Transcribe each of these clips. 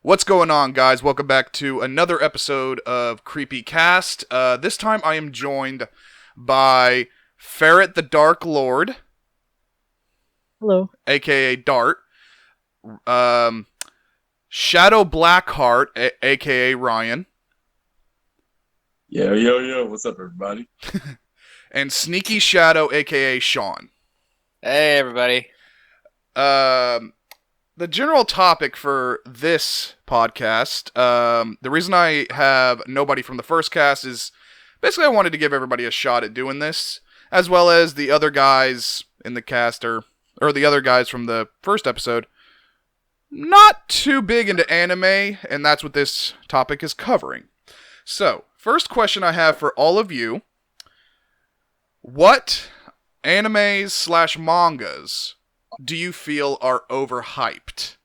What's going on, guys? Welcome back to another episode of Creepy Cast. This time I am joined by Ferret the Dark Lord, Hello. aka Dart, um, Shadow Blackheart, aka Ryan, Yo, what's up, everybody? and Sneaky Shadow, aka Sean. Hey, everybody. The general topic for this podcast, the reason I have nobody from the first cast is basically I wanted to give everybody a shot at doing this, as well as the other guys in the cast or the other guys from the first episode. Not too big into anime, and that's what this topic is covering. So, first question I have for all of you: what animes / mangas do you feel are overhyped?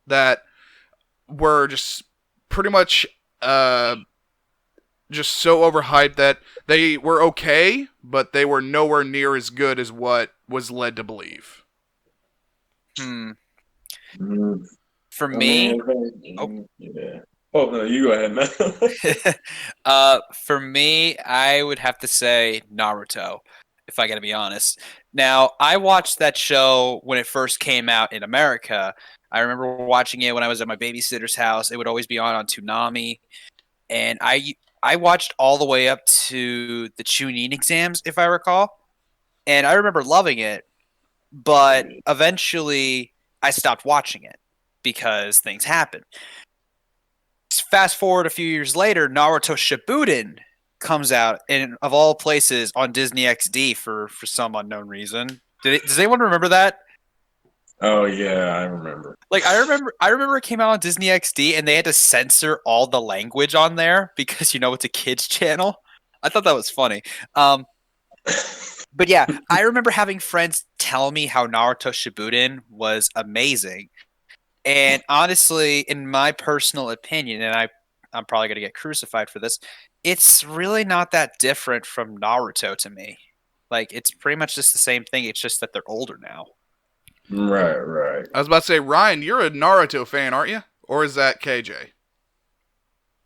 That were just pretty much just so overhyped that they were okay, but they were nowhere near as good as what was led to believe. Mm, For I me, mean, yeah. Oh no, you go ahead, man. for me, I would have to say Naruto, if I gotta be honest. Now, I watched that show when it first came out in America. I remember watching it when I was at my babysitter's house. It would always be on Toonami, and I watched all the way up to the Chunin exams, if I recall. And I remember loving it, but eventually I stopped watching it because things happened. Fast forward a few years later, Naruto Shippuden comes out, and of all places, on Disney XD for some unknown reason. Does anyone remember that? Oh yeah, I remember. Like I remember it came out on Disney XD, and they had to censor all the language on there because it's a kids channel. I thought that was funny. But yeah, I remember having friends tell me how Naruto Shippuden was amazing. And honestly, in my personal opinion, and I'm probably going to get crucified for this, it's really not that different from Naruto to me. Like, it's pretty much just the same thing. It's just that they're older now. Right. I was about to say, Ryan, you're a Naruto fan, aren't you? Or is that KJ?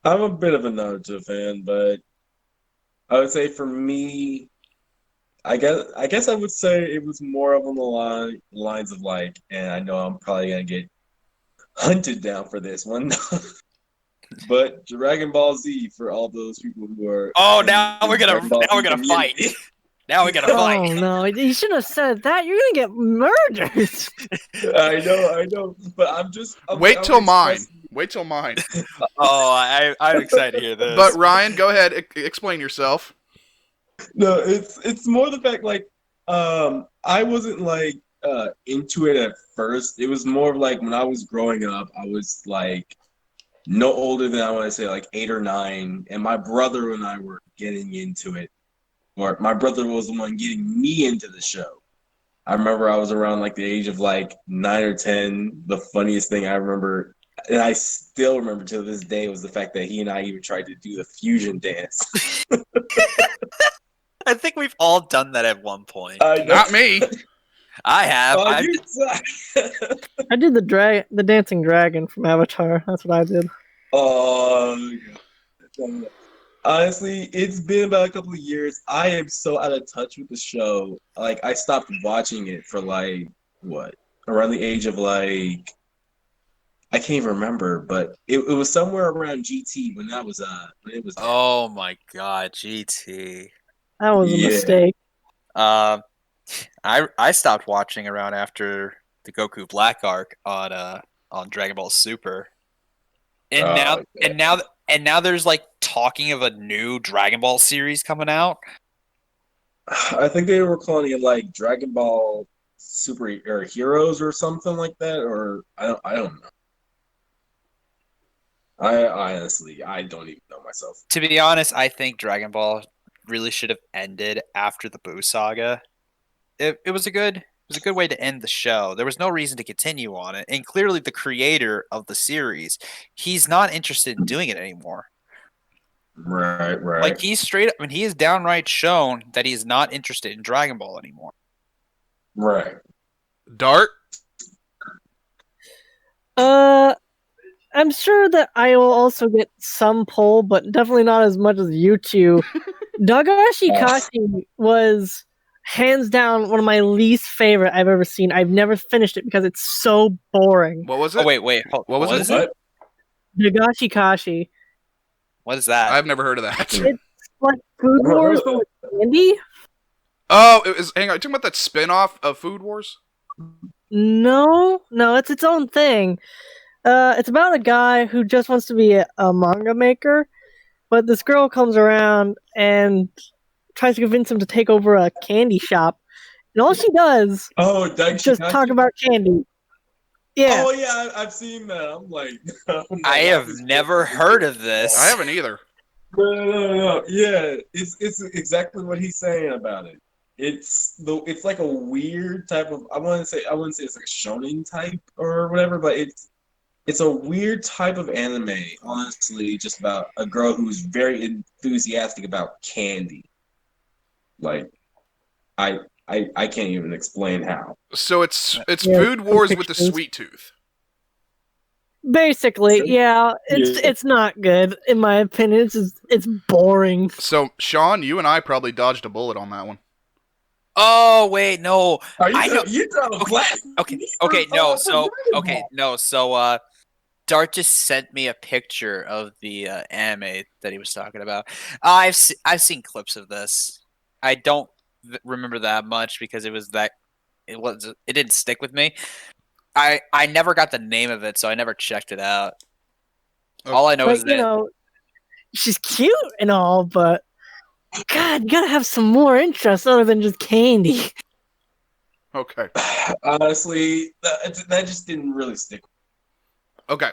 I'm a bit of a Naruto fan, but I would say for me, I guess I would say it was more of on the lines of like, and I know I'm probably gonna get hunted down for this one, but Dragon Ball Z for all those people who are. Oh, in now the we're gonna Dragon Ball Z fight. community. Now we gotta Oh fight. no, you shouldn't have said that. You're gonna get murdered. I know, but Wait till mine. expressing- Wait till mine. Oh, I'm excited to hear this. But Ryan, go ahead, explain yourself. No, it's more the fact like I wasn't like into it at first. It was more of like when I was growing up, I was like no older than I want to say like 8 or 9, and my brother and I were getting into it. Or my brother was the one getting me into the show. I remember I was around like the age of like 9 or 10. The funniest thing I remember, and I still remember to this day, was the fact that he and I even tried to do the fusion dance. I think we've all done that at one point. I know. Not me. I have. Oh, you suck. I did the dancing dragon from Avatar. That's what I did. Oh, God. Honestly, it's been about a couple of years. I am so out of touch with the show. Like, I stopped watching it for like what? Around the age of like I can't even remember, but it was somewhere around GT when it was Oh my God, GT. That was a Yeah. mistake. I stopped watching around after the Goku Black arc on Dragon Ball Super, and now yeah. and now there's like talking of a new Dragon Ball series coming out. I think they were calling it like Dragon Ball Super or Heroes or something like that, or I don't know. I honestly I don't even know myself. To be honest, I think Dragon Ball really should have ended after the Buu saga. It was a good way to end the show. There was no reason to continue on it, and clearly the creator of the series, he's not interested in doing it anymore. Right. Like he's straight up, I mean, he has downright shown that he is not interested in Dragon Ball anymore. Right. Dart? Uh, I'm sure that I will also get some pull, but definitely not as much as you two. Dagashi Kashi was hands down one of my least favorite I've ever seen. I've never finished it because it's so boring. What was Oh it? wait, hold, What was what it? is it? Dagashi Kashi. What is that? I've never heard of that. It's like Food Wars, but with candy? Oh, it was. Hang on, you talking about that spin-off of Food Wars? No, it's its own thing. It's about a guy who just wants to be a manga maker, but this girl comes around and tries to convince him to take over a candy shop. And all she does is just talk about candy. Yeah. Oh yeah, I've seen that. I'm like, I have never heard of this. I haven't either. No. Yeah, it's exactly what he's saying about it. It's like a weird type of I wouldn't say it's like a shonen type or whatever, but it's a weird type of anime, honestly, just about a girl who's very enthusiastic about candy. Like I can't even explain how. So it's Yeah, Food Wars with the pictures. sweet tooth. Basically, yeah. It's not good in my opinion. It's boring. So Sean, you and I probably dodged a bullet on that one. Oh wait, no. Are you I know. you know So Dart just sent me a picture of the anime that he was talking about. I've seen clips of this. I don't remember that much because it didn't stick with me. I never got the name of it, so I never checked it out. Okay. All I know is But you that know, she's cute and all, but God, you gotta have some more interest other than just candy. Okay. Honestly, that just didn't really stick. Okay.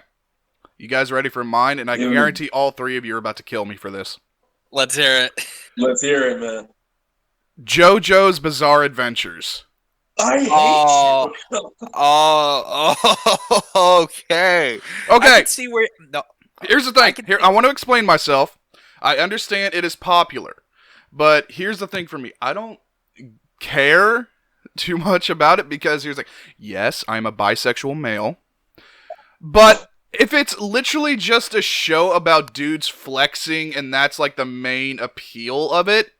You guys ready for mine? And I can Yeah. guarantee all three of you are about to kill me for this. let's hear it. Let's hear it, man. JoJo's Bizarre Adventures. I hate Oh. you. Okay. I Okay, can see where no. here's the thing. I want to explain myself. I understand it is popular, but here's the thing for me. I don't care too much about it because here's like, yes, I'm a bisexual male, but if it's literally just a show about dudes flexing and that's like the main appeal of it,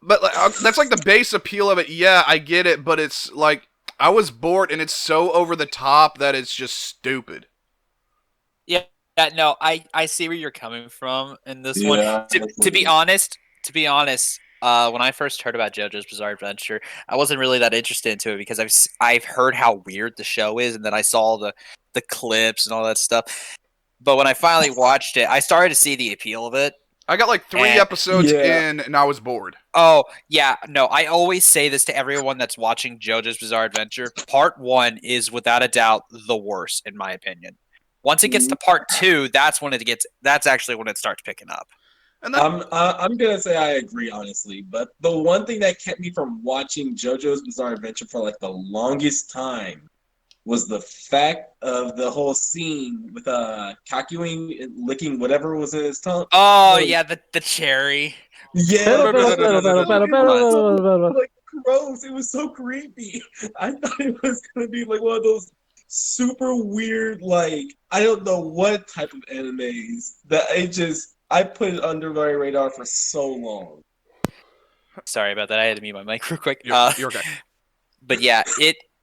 but like, that's like the base appeal of it. Yeah, I get it, but it's like I was bored and it's so over the top that it's just stupid. Yeah, no, I see where you're coming from in this one. Yeah, To be honest, when I first heard about JoJo's Bizarre Adventure, I wasn't really that interested into it because I've heard how weird the show is, and then I saw the clips and all that stuff. But when I finally watched it, I started to see the appeal of it. I got like 3 And- episodes Yeah. in and I was bored. Oh, yeah, no, I always say this to everyone that's watching JoJo's Bizarre Adventure. Part 1 is without a doubt the worst, in my opinion. Once it gets to part 2, that's actually when it starts picking up. And then, I'm gonna say I agree, honestly. But the one thing that kept me from watching JoJo's Bizarre Adventure for like the longest time was the fact of the whole scene with Kakuin licking whatever was in his tongue. Oh, Like, yeah, the cherry. Yeah, Battle. like gross. It was so creepy. I thought it was gonna be like one of those super weird, like I don't know what type of animes that I put it under my radar for so long. Sorry about that. I had to mute my mic real quick. you're okay. But yeah,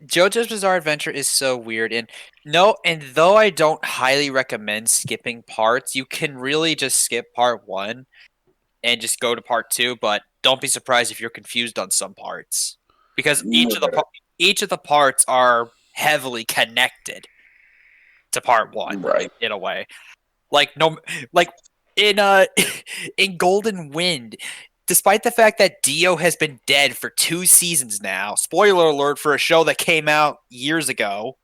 JoJo's Bizarre Adventure is so weird, and though I don't highly recommend skipping parts, you can really just skip part 1 and just go to part 2. But don't be surprised if you're confused on some parts, because each of the parts are heavily connected to part 1, Right. in a way. Like in in Golden Wind, despite the fact that Dio has been dead for 2 seasons now, spoiler alert for a show that came out years ago,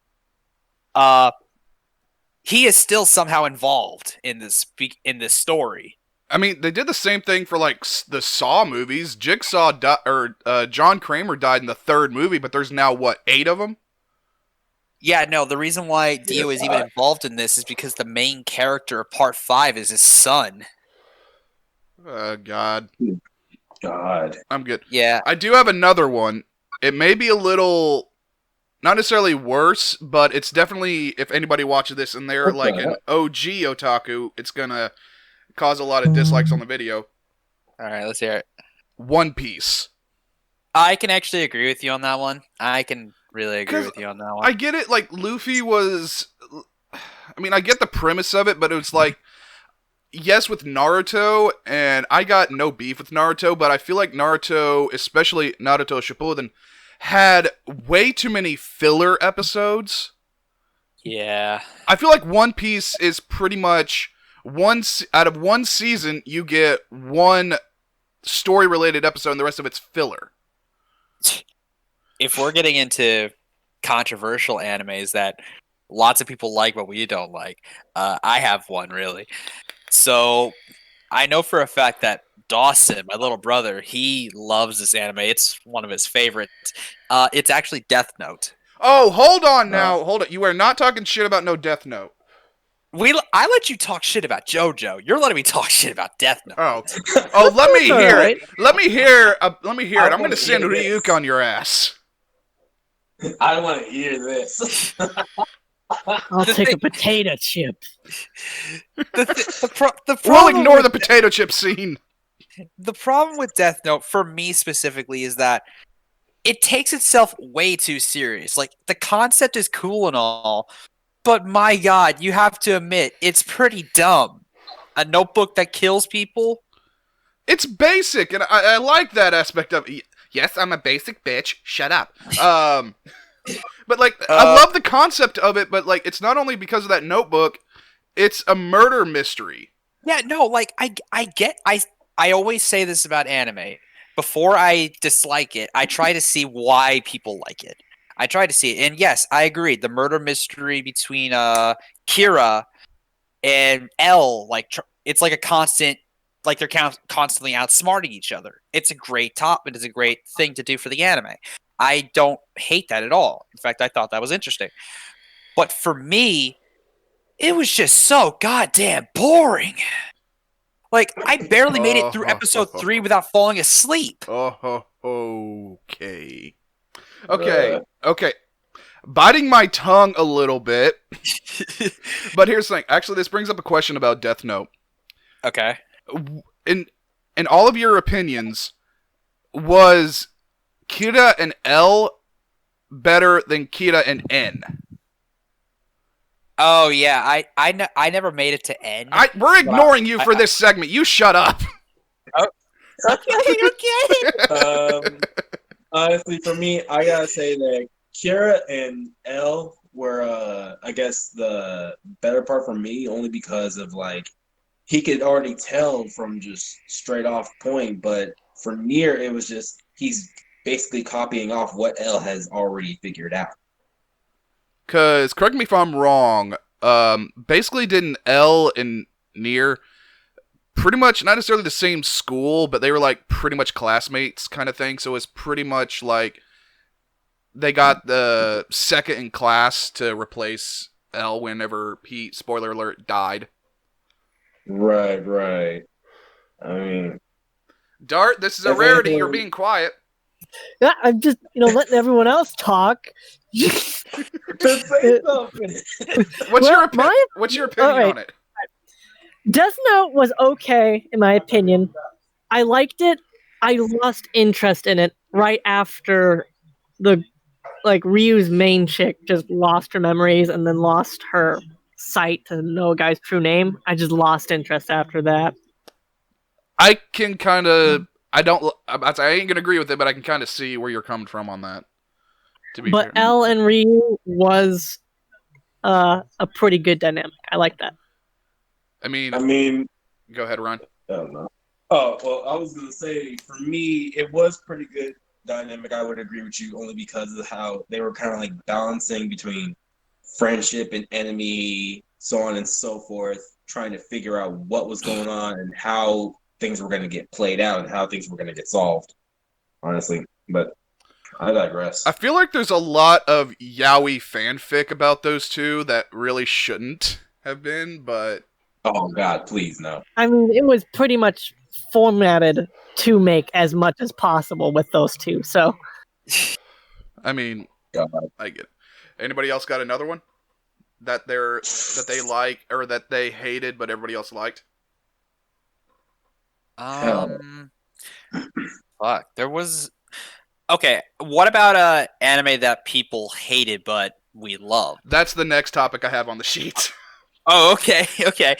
he is still somehow involved in this story. I mean, they did the same thing for like the Saw movies. Jigsaw John Kramer died in the 3rd movie, but there's now what, 8 of them? Yeah, no, the reason why Dio is even involved in this is because the main character of part 5 is his son. God. God. I'm good. Yeah. I do have another one. It may be a little not necessarily worse, but it's definitely, if anybody watches this and they're What the like an heck? OG otaku, it's gonna cause a lot of dislikes on the video. All right, let's hear it. One Piece. I can actually agree with you on that one. I can really agree 'Cause with you on that one. I get it, like, Luffy was... I mean, I get the premise of it, but it was like... Yes, with Naruto, and I got no beef with Naruto, but I feel like Naruto, especially Naruto Shippuden, had way too many filler episodes. Yeah. I feel like One Piece is pretty much out of one season, you get one story-related episode, and the rest of it's filler. If we're getting into controversial animes that lots of people like but we don't like, I have one really. So I know for a fact that Dawson, my little brother, he loves this anime. It's one of his favorites. It's actually Death Note. Oh, hold on now. Hold it. You are not talking shit about no Death Note. I let you talk shit about JoJo. You're letting me talk shit about Death Note. Oh, let me That's hear alright. it. Let me hear it. I'm I going to send wanna hear Ryuk on your ass. I don't want to hear this. I'll The take thing- a potato chip. The We'll problem ignore with the potato chip scene. the problem with Death Note for me specifically is that it takes itself way too serious. Like the concept is cool and all, but my god, you have to admit it's pretty dumb. A notebook that kills people? It's basic, and I like that aspect of it. Yes, I'm a basic bitch. Shut up. But like, I love the concept of it, but like, it's not only because of that notebook. It's a murder mystery. Yeah, no, like I always say this about anime. Before I dislike it, I try to see why people like it. I try to see it, and yes, I agree. The murder mystery between Kira and L, it's like a constant, like they're constantly outsmarting each other. It's a great topic. It's a great thing to do for the anime. I don't hate that at all. In fact, I thought that was interesting. But for me, it was just so goddamn boring. Like, I barely made it through episode 3 without falling asleep. Okay. Okay. Biting my tongue a little bit. But here's the thing. Actually, this brings up a question about Death Note. Okay. In all of your opinions, was Kira and L better than Kira and N? Oh, yeah. I never made it to N. We're ignoring you for this segment. You shut up. Okay. Honestly, for me, I gotta say that Kira and L were, I guess, the better part for me, only because of like he could already tell from just straight off point. But for Nier, it was just he's basically copying off what L has already figured out. Because, correct me if I'm wrong, basically didn't L and Nier pretty much, not necessarily the same school, but they were like pretty much classmates kind of thing, so it's pretty much like they got the second in class to replace L whenever he, spoiler alert, died. Right. I mean, Dart, this is a If rarity, anything- you're being quiet. Yeah, I'm just letting everyone else talk. just say something. What's Well, your opinion alright. on it? Death Note was okay, in my opinion. I liked it. I lost interest in it right after Ryu's main chick just lost her memories and then lost her sight to know a guy's true name. I just lost interest after that. I can kind of, I ain't gonna agree with it, but I can kind of see where you're coming from on that. To be But fair. L and Ryu was a pretty good dynamic. I like that. I mean, go ahead, Ron. I don't know. Oh, well, I was going to say, for me, it was pretty good dynamic. I would agree with you only because of how they were kind of like balancing between friendship and enemy, so on and so forth, trying to figure out what was going on and how things were going to get played out and how things were going to get solved, honestly. But I digress. I feel like there's a lot of yaoi fanfic about those two that really shouldn't have been, but Oh, God, please, no. I mean, it was pretty much formatted to make as much as possible with those two. So I mean, God. I get it. Anybody else got another one that they like or that they hated but everybody else liked? Fuck. There was. Okay, what about anime that people hated but we loved? That's the next topic I have on the sheet. Oh, okay, okay.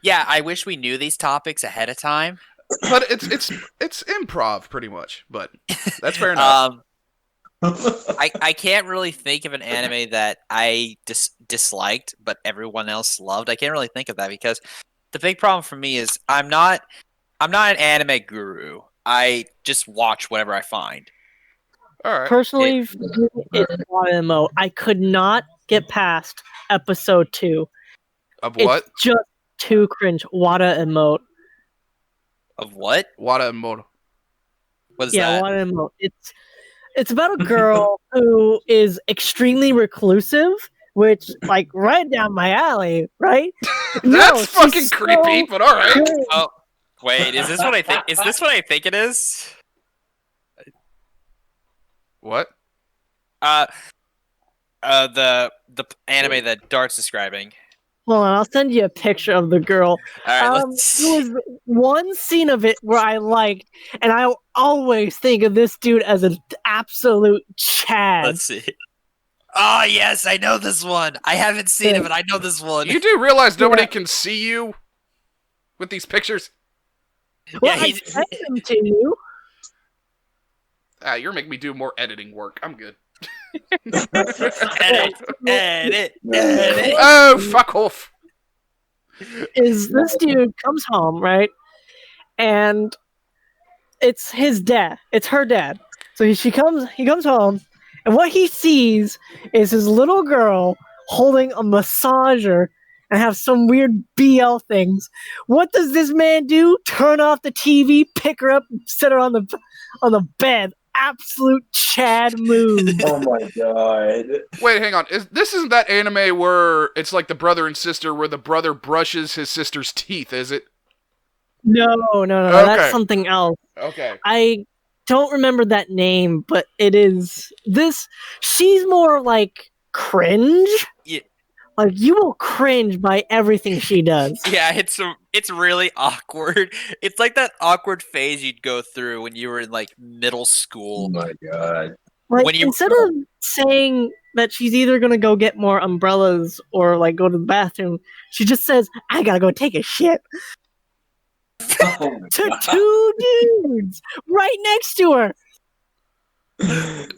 Yeah, I wish we knew these topics ahead of time. But it's improv pretty much. But that's fair enough. I can't really think of an anime that I disliked but everyone else loved. I can't really think of that because the big problem for me is I'm not an anime guru. I just watch whatever I find. All right. Personally, it's MMO. I could not get past episode 2. Of what? It's just too cringe. Wada emote. Of what? Wada Emoto. What is that? Wada emote. It's about a girl who is extremely reclusive, which like right down my alley, right? That's she's fucking creepy, but all right. cringe. Oh, wait, is this what I think? Is this what I think it is? What? The anime that Dart's describing. Hold on, I'll send you a picture of the girl. All right, let's. There was one scene of it where I liked, and I always think of this dude as an absolute Chad. Let's see. Oh yes, I know this one. I haven't seen it, but I know this one. You do realize nobody can see you with these pictures? Well, Yeah, I sent them to you. You're making me do more editing work. I'm good. edit. Oh, fuck off. Is this dude comes home, right? And it's his dad. It's her dad. So he comes home, and what he sees is his little girl holding a massager and have some weird BL things. What does this man do? Turn off the TV, pick her up, sit her on the bed. Absolute Chad move. Oh my god. Wait, hang on. Isn't that anime where it's like the brother and sister where the brother brushes his sister's teeth, is it? No. Okay. That's something else. Okay. I don't remember that name, but it is this. She's more like cringe. Yeah. Like you will cringe by everything she does. Yeah, it's really awkward. It's like that awkward phase you'd go through when you were in like middle Oh school. my god. Like When you- instead of saying that she's either gonna go get more umbrellas or like go to the bathroom, she just says, "I gotta go take a shit." Oh my To two dudes right next to her.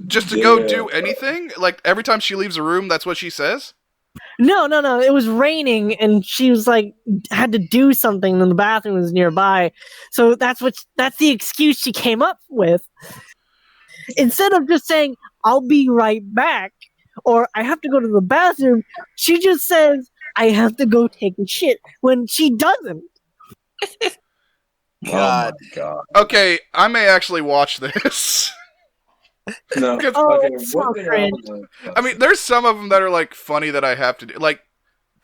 Just to go do anything? Like every time she leaves a room, that's what she says? No. It was raining, and she was like had to do something, and the bathroom was nearby. So that's the excuse she came up with. Instead of just saying, "I'll be right back," or "I have to go to the bathroom," she just says, "I have to go take a shit," when she doesn't. God. Oh my god. Okay, I may actually watch this. No. Oh, Okay, it's what so thing cringe. I mean, there's some of them that are like funny that I have to do. Like,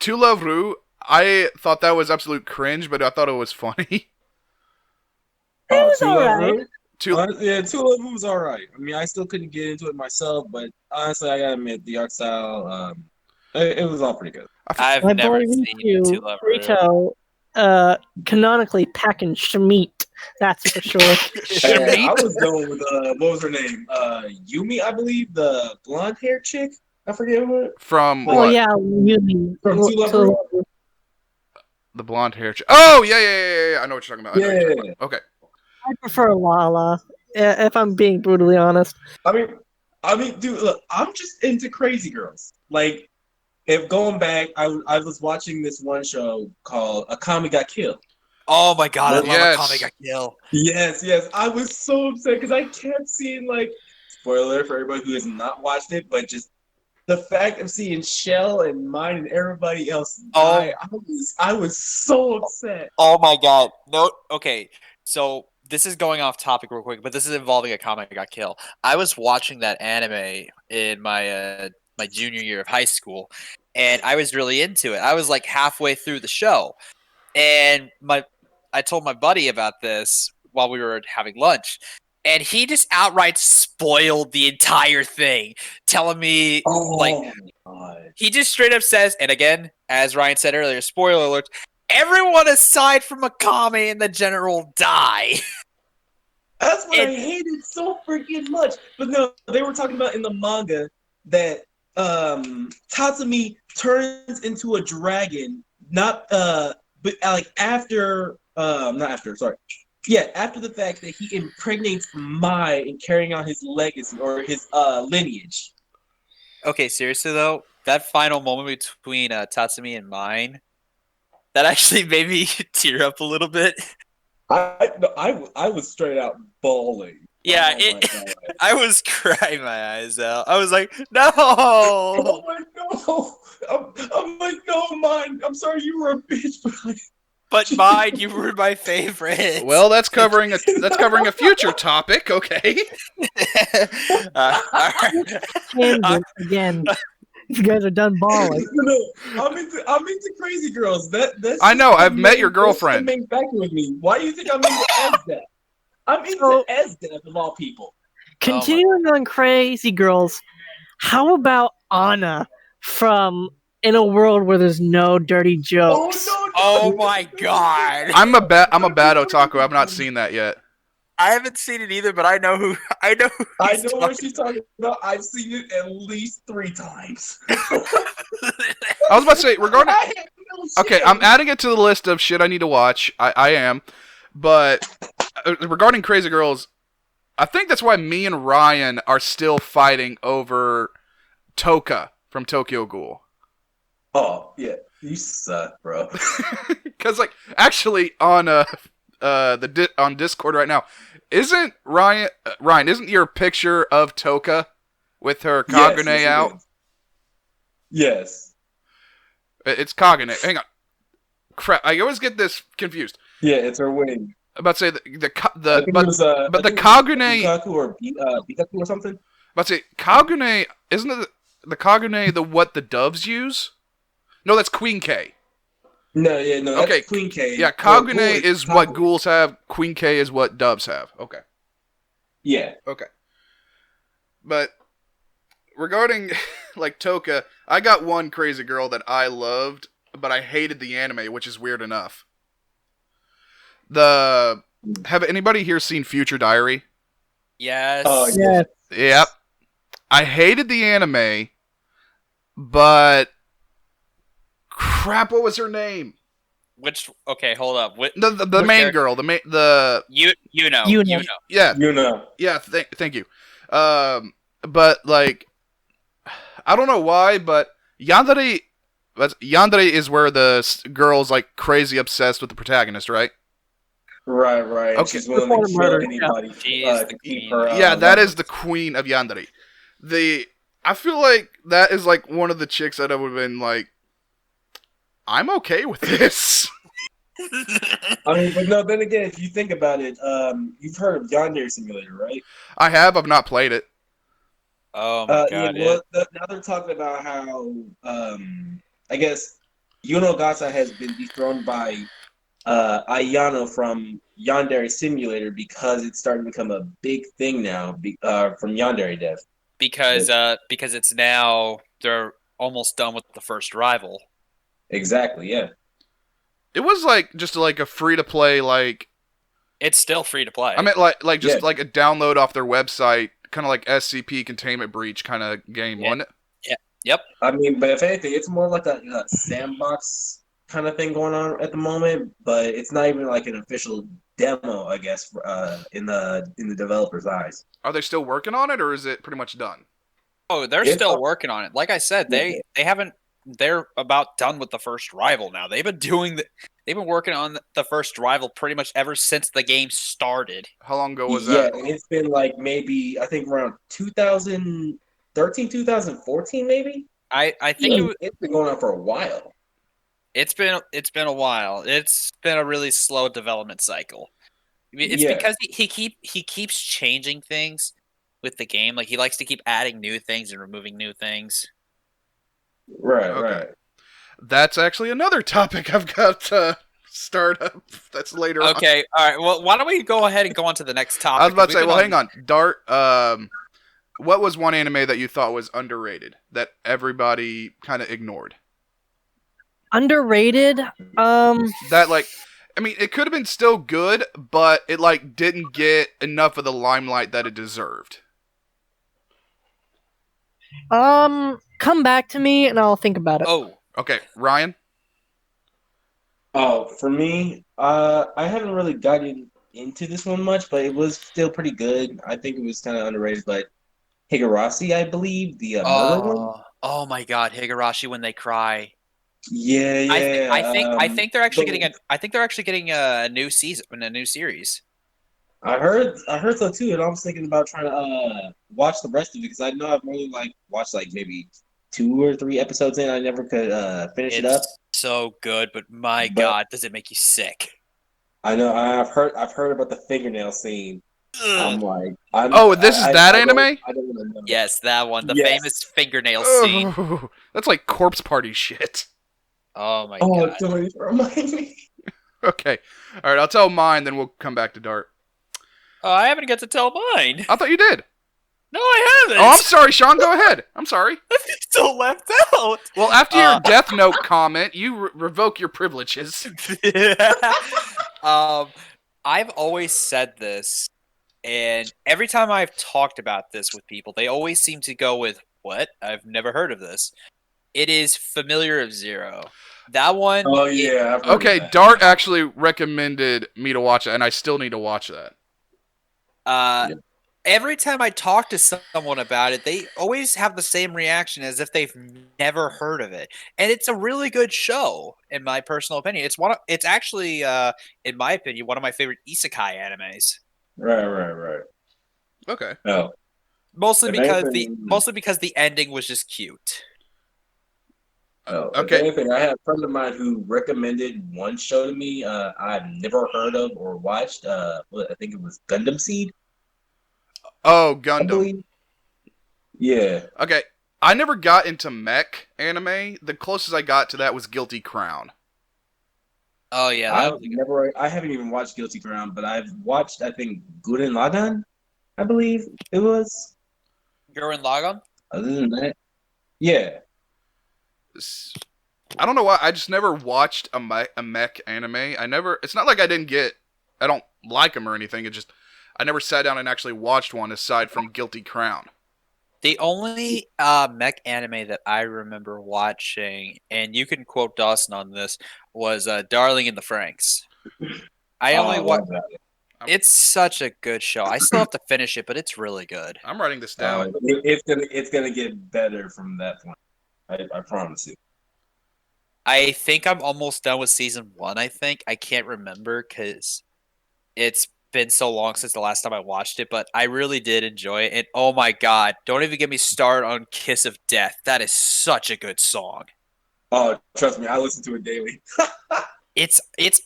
To Love Ru, I thought that was absolute cringe, but I thought it was funny. was Two Love alright. Ru? Two Love Ru was alright. I mean, I still couldn't get into it myself, but honestly, I gotta admit, the art style, it was all pretty good. I've My never boy seen Two Love Ru. Rito, canonically packing Schmeat, that's for sure. And I was going with what was her name? Yumi, I believe, the blonde haired chick. I forget what. From Oh what? yeah, really. From Two Love Ru? The blonde hair. Oh, yeah. I know what you're talking about. I know what you're talking about. Okay. I prefer Lala, if I'm being brutally honest. I mean, dude, look, I'm just into crazy girls. Like, if going back, I was watching this one show called Akame Got Killed. Oh my god, I love Yes. Akame Got Killed. Yes. I was so upset because I kept seeing, like, spoiler for everybody who has not watched it, but just the fact of seeing Shell and mine and everybody else die, I was so upset. Oh my god. No, okay. So this is going off topic real quick, but this is involving Akame Got Killed. I was watching that anime in my my junior year of high school, and I was really into it. I was like halfway through the show, and I told my buddy about this while we were having lunch, and he just outright spoiled the entire thing, telling me like Oh my god. he just straight up says, and again, as Ryan said earlier, spoiler alert, everyone aside from Akame and the general die. That's what I hated so freaking much. But no, they were talking about in the manga that Tatsumi turns into a dragon, but like after not after, sorry. Yeah, after the fact that he impregnates Mai in carrying on his legacy or his lineage. Okay, seriously though, that final moment between Tatsumi and mine, that actually made me tear up a little bit. I was straight out bawling. Yeah, Oh my God. I was crying my eyes out. I was like, no! Oh my no! I'm like, no, mine. I'm sorry you were a bitch, But mine, you were my favorite. Well, that's covering a future topic. Okay. Tangent again. You guys are done balling. No, I'm into crazy girls. That's I know, just the I've met your main- that's the girlfriend. main factor with me. Why do you think I'm into SDEF? I'm into SDEF of all people. Continuing on Crazy Girls, how about Anna from In a World Where There's No Dirty Jokes? Oh my god! I'm a bad otaku. I've not seen that yet. I haven't seen it either, but I know who. I know what she's talking about. I've seen it at least 3 times. I was about to say regarding. Okay, I'm adding it to the list of shit I need to watch. I am, but regarding Crazy Girls, I think that's why me and Ryan are still fighting over Toka from Tokyo Ghoul. Oh yeah, you suck, bro. Because like actually on on Discord right now, isn't Ryan isn't your picture of Toka with her Kagune yes, out? Yes. It's Kagune. Hang on. Crap, I always get this confused. Yeah, it's her wing. I'm about to say the Kagune Kagune or Bikaku or something. About to say Kagune isn't it the Kagune what the doves use? No, that's Queen K. No, that's Okay. Queen K. Yeah, Kagune is what ghouls have. Queen K is what doves have. Okay. Yeah. Okay. But regarding like Toka, I got one crazy girl that I loved, but I hated the anime, which is weird enough. Have anybody here seen Future Diary? Yes. Oh, Yeah. Yep. I hated the anime, but crap, what was her name? Which? Okay, hold up. The main girl, You know. yeah, You know. yeah. Thank you. But like, I don't know why, but Yandere is where the girl's like crazy obsessed with the protagonist, right? Right. Okay. She's willing to kill Murder, anybody. She is the to keep queen. her. Yeah, that is the queen of Yandere. I feel like that is like one of the chicks that I would have been like, I'm okay with this. I mean, but no. Then again, if you think about it, you've heard of Yandere Simulator, right? I've not played it. Oh my god! Now they're talking about how I guess Yunogata has been dethroned by Ayano from Yandere Simulator because it's starting to become a big thing now from Yandere Dev. Because it's now they're almost done with the first rival. Exactly. Yeah. It was like just like a free to play like. It's still free to play. I meant like just like a download off their website, kind of like SCP Containment Breach kind of game, wasn't it? Yeah. Yep. I mean, but if anything, it's more like a sandbox kind of thing going on at the moment. But it's not even like an official demo, I guess, in the developer's eyes. Are they still working on it, or is it pretty much done? Oh, they're still working on it. Like I said, they haven't. They're about done with the first rival now. They've been working on the first rival pretty much ever since the game started. How long ago was that? Yeah, and it's been like maybe I think around 2013, 2014, maybe. I think it's been going on for a while. It's been a while. It's been a really slow development cycle. I mean, it's Yeah. because he keeps changing things with the game. Like he likes to keep adding new things and removing new things. Right, Okay. right. That's actually another topic I've got startup. That's later on. Okay, all right. Well, why don't we go ahead and go on to the next topic? I was about to 'cause say, we've well, been hang on. Dart, what was one anime that you thought was underrated that everybody kind of ignored? Underrated. That, like, I mean, it could have been still good, but it, like, didn't get enough of the limelight that it deserved. Come back to me and I'll think about it. Oh, Okay, Ryan? Oh, for me, I haven't really gotten into this one much, but it was still pretty good. I think it was kind of underrated, but Higurashi, I believe, the murder one. oh my God, Higurashi when they cry. Yeah, yeah. I think they're actually the- getting a new season, a new series. I heard so too, and I was thinking about trying to watch the rest of it because I know I've only like watched like maybe 2 or 3 episodes in. I never could finish it up. It's so good, but my But God, does it make you sick? I know I've heard about the fingernail scene. I'm Ugh. like, Oh, this is that anime? I don't want to know. Yes, that one, the Yes. famous fingernail scene. Oh, that's like corpse party shit. Oh my Oh, God. somebody remind me. Okay. All right, I'll tell mine, then we'll come back to Dart. Oh, I haven't got to tell mine. I thought you did. No, I haven't. Oh, I'm sorry, Sean. Go ahead. I'm sorry. I'm still left out. Well, after your Death Note comment, you revoke your privileges. I've always said this, and every time I've talked about this with people, they always seem to go with, "What? I've never heard of this." It is Familiar of Zero. That one. Oh yeah. I've heard of Okay, that. Dart actually recommended me to watch it, and I still need to watch that. Every time I talk to someone about it, they always have the same reaction as if they've never heard of it. And it's a really good show, in my personal opinion. It's actually, in my opinion, one of my favorite isekai animes. Right. Okay. Oh, Mostly If because anything- the ending was just cute. oh. Okay. If anything, I had a friend of mine who recommended one show to me. I've never heard of or watched. I think it was Gundam Seed. Oh, I Gundam. believe. Yeah. Okay, I never got into mech anime. The closest I got to that was Guilty Crown. Oh yeah, I haven't even watched Guilty Crown, but I've watched, I think, Gurren Lagann, I believe it was. Gurren Lagann. Other than that, yeah. I don't know why. I just never watched a mech anime. It's not like I don't like them or anything. It just, I never sat down and actually watched one aside from Guilty Crown. The only mech anime that I remember watching, and you can quote Dawson on this, was Darling in the Franxx. I only watched. love that. It's such a good show. I still have to finish it, but it's really good. I'm writing this down. It's gonna get better from that point. I promise you. I think I'm almost done with season 1. I can't remember because it's been so long since the last time I watched it, but I really did enjoy it. And oh my God, don't even get me started on Kiss of Death. That is such a good song. Oh, trust me, I listen to it daily. It's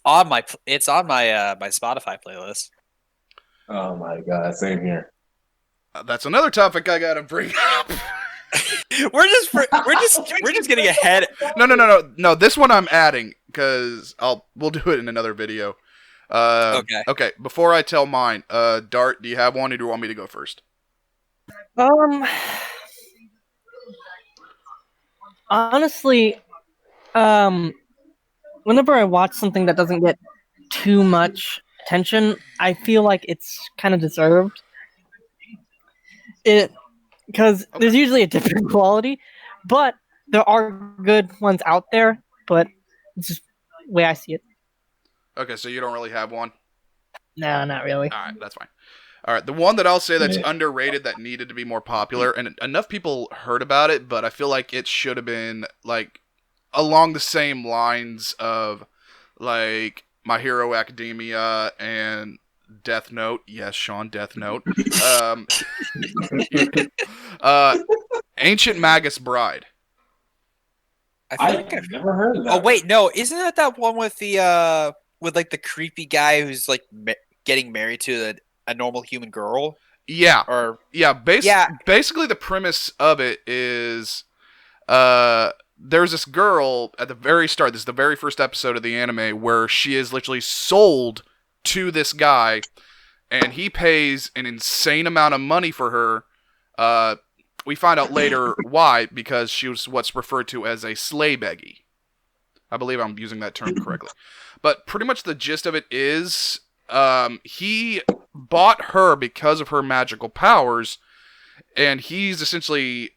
on my my Spotify playlist. Oh my god, same here. That's another topic I gotta bring up. we're just getting ahead. No. This one I'm adding because we'll do it in another video. Okay. Okay. Before I tell mine, Dart, do you have one, or do you want me to go first? Honestly, whenever I watch something that doesn't get too much attention, I feel like it's kind of deserved. Because there's usually a different quality, but there are good ones out there. But it's just the way I see it. Okay, so you don't really have one. No, not really. All right, that's fine. All right, the one that I'll say that's Yeah. underrated that needed to be more popular, and enough people heard about it, but I feel like it should have been like along the same lines of like My Hero Academia and Death Note. Yes, Sean, Death Note. Ancient Magus Bride. I think I've never heard of that. Oh wait, no, isn't that one with the with like the creepy guy who's like getting married to a normal human girl? Yeah, Or yeah. Yeah. Basically, the premise of it is, there's this girl at the very start. This is the very first episode of the anime where she is literally sold to this guy, and he pays an insane amount of money for her. We find out later why, because she was what's referred to as a slay beggy. I believe I'm using that term correctly. But pretty much the gist of it is he bought her because of her magical powers, and he's essentially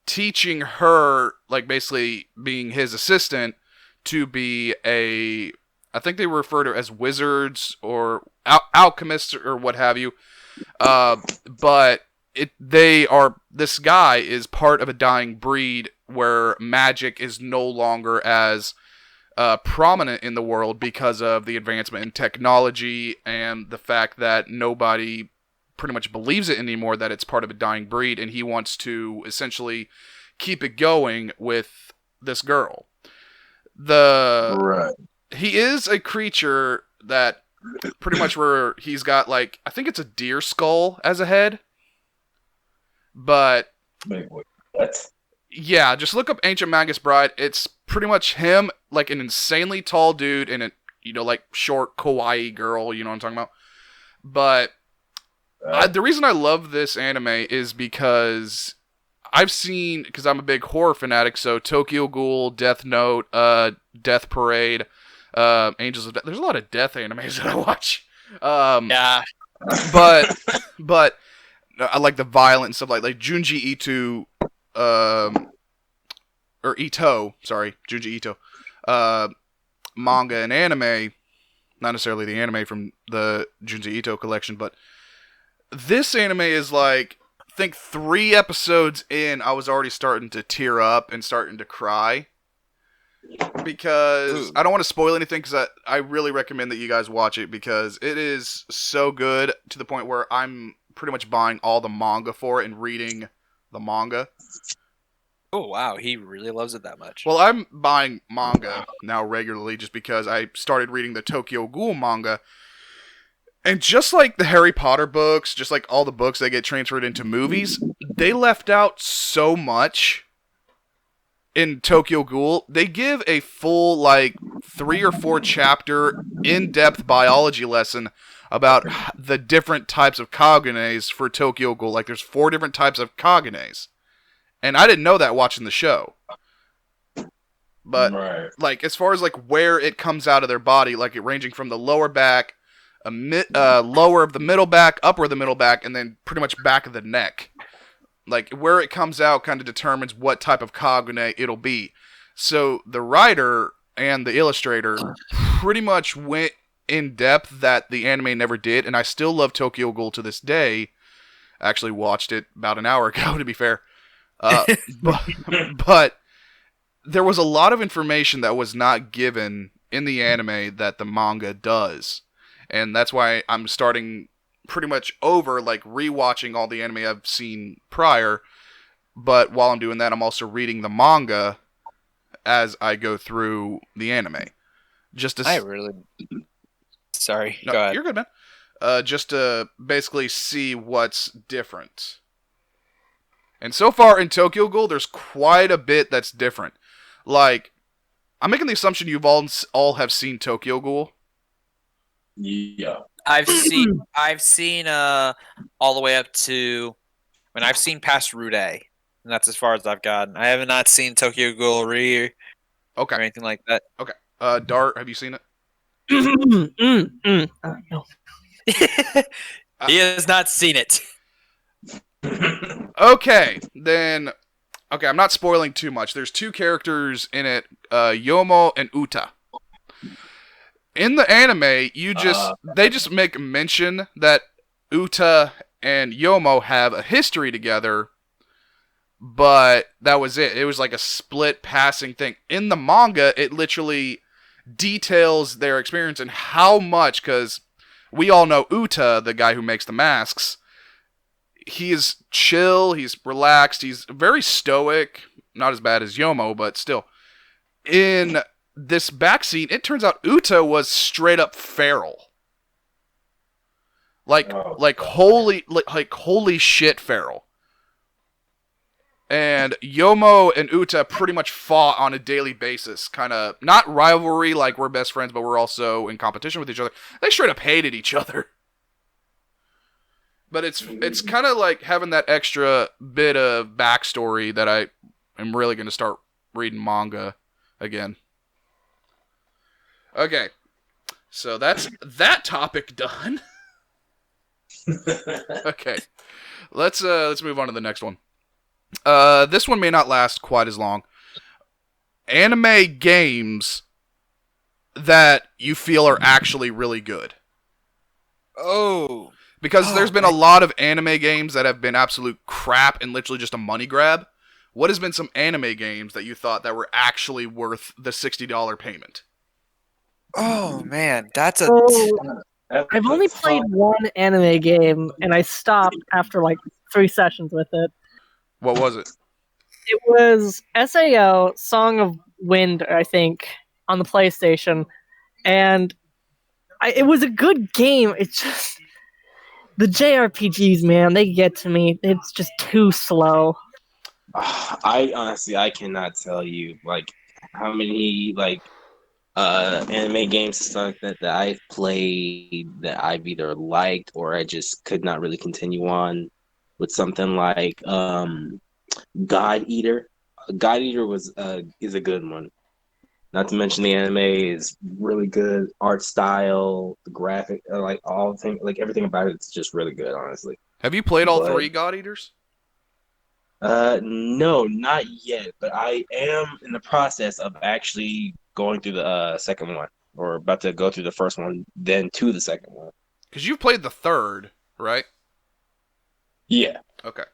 teaching her, like basically being his assistant, to be a, I think they refer to as wizards or alchemists or what have you. But this guy is part of a dying breed where magic is no longer as prominent in the world because of the advancement in technology and the fact that nobody pretty much believes it anymore, that it's part of a dying breed, and he wants to essentially keep it going with this girl. He is a creature that pretty much where he's got, like, I think it's a deer skull as a head. But Wait, what? Yeah, just look up Ancient Magus Bride. It's pretty much him, like an insanely tall dude and a, like short kawaii girl, you know what I'm talking about? But the reason I love this anime is because because I'm a big horror fanatic, so Tokyo Ghoul, Death Note, Death Parade, Angels of Death. There's a lot of death animes that I watch. Yeah. But I like the violent stuff, like Junji Ito, or Ito, sorry, Junji Ito, manga and anime, not necessarily the anime from the Junji Ito collection, but this anime is like, I think 3 episodes in, I was already starting to tear up and starting to cry. Because I don't want to spoil anything, because I really recommend that you guys watch it, because it is so good to the point where I'm pretty much buying all the manga for it and reading the manga. Oh, wow. He really loves it that much. Well, I'm buying manga now regularly just because I started reading the Tokyo Ghoul manga. And just like the Harry Potter books, just like all the books that get transferred into movies, they left out so much in Tokyo Ghoul. They give a full, 3 or 4 chapter in-depth biology lesson about the different types of Kagenes for Tokyo Ghoul. Like, there's 4 different types of Kagenes. And I didn't know that watching the show. But, as far as, where it comes out of their body, it ranging from the lower back, lower of the middle back, upper of the middle back, and then pretty much back of the neck. Where it comes out kind of determines what type of Kagune it'll be. So, the writer and the illustrator pretty much went in depth that the anime never did, and I still love Tokyo Ghoul to this day. I actually watched it about an hour ago, to be fair. But there was a lot of information that was not given in the anime that the manga does. And that's why I'm starting pretty much over, rewatching all the anime I've seen prior. But while I'm doing that, I'm also reading the manga as I go through the anime. Sorry, no, go ahead. You're good, man. Just to basically see what's different. And so far in Tokyo Ghoul, there's quite a bit that's different. I'm making the assumption you've all have seen Tokyo Ghoul. Yeah. I've seen all the way up to, I've seen past Rude, and that's as far as I've gotten. I have not seen Tokyo Ghoul or anything like that. Okay. Dart, have you seen it? No. He has not seen it. Okay, then. Okay, I'm not spoiling too much. There's 2 characters in it, Yomo and Uta. In the anime, they just make mention that Uta and Yomo have a history together, but that was it. It was like a split passing thing. In the manga, it literally details their experience and how much, because we all know Uta, the guy who makes the masks. He is chill, he's relaxed, he's very stoic. Not as bad as Yomo, but still. In this backseat, it turns out Uta was straight up feral. Holy shit feral. And Yomo and Uta pretty much fought on a daily basis. Kind of, not rivalry like we're best friends, but we're also in competition with each other. They straight up hated each other. But it's kind of like having that extra bit of backstory that I am really going to start reading manga again. Okay. So that's that topic done. Okay. Let's move on to the next one. This one may not last quite as long. Anime games that you feel are actually really good. Oh. Because there's been a lot of anime games that have been absolute crap and literally just a money grab. What has been some anime games that you thought that were actually worth the $60 payment? Oh man, that's a. So, I've only played one anime game, and I stopped after like 3 sessions with it. What was it? It was SAO, Song of Wind, I think, on the PlayStation. And it was a good game. It's just... The JRPGs, man, they get to me. It's just too slow. I honestly, I cannot tell you like how many like anime games and stuff that I've played that I've either liked or I just could not really continue on with something like God Eater. God Eater is a good one. Not to mention the anime is really good art style, the graphic, like all things, like everything about it's just really good, honestly. Have you played all But- 3 God Eaters? No, not yet, but I am in the process of actually going through the second one, or about to go through the first one, then to the second one. Because you've played the 3rd, right? Yeah. Okay.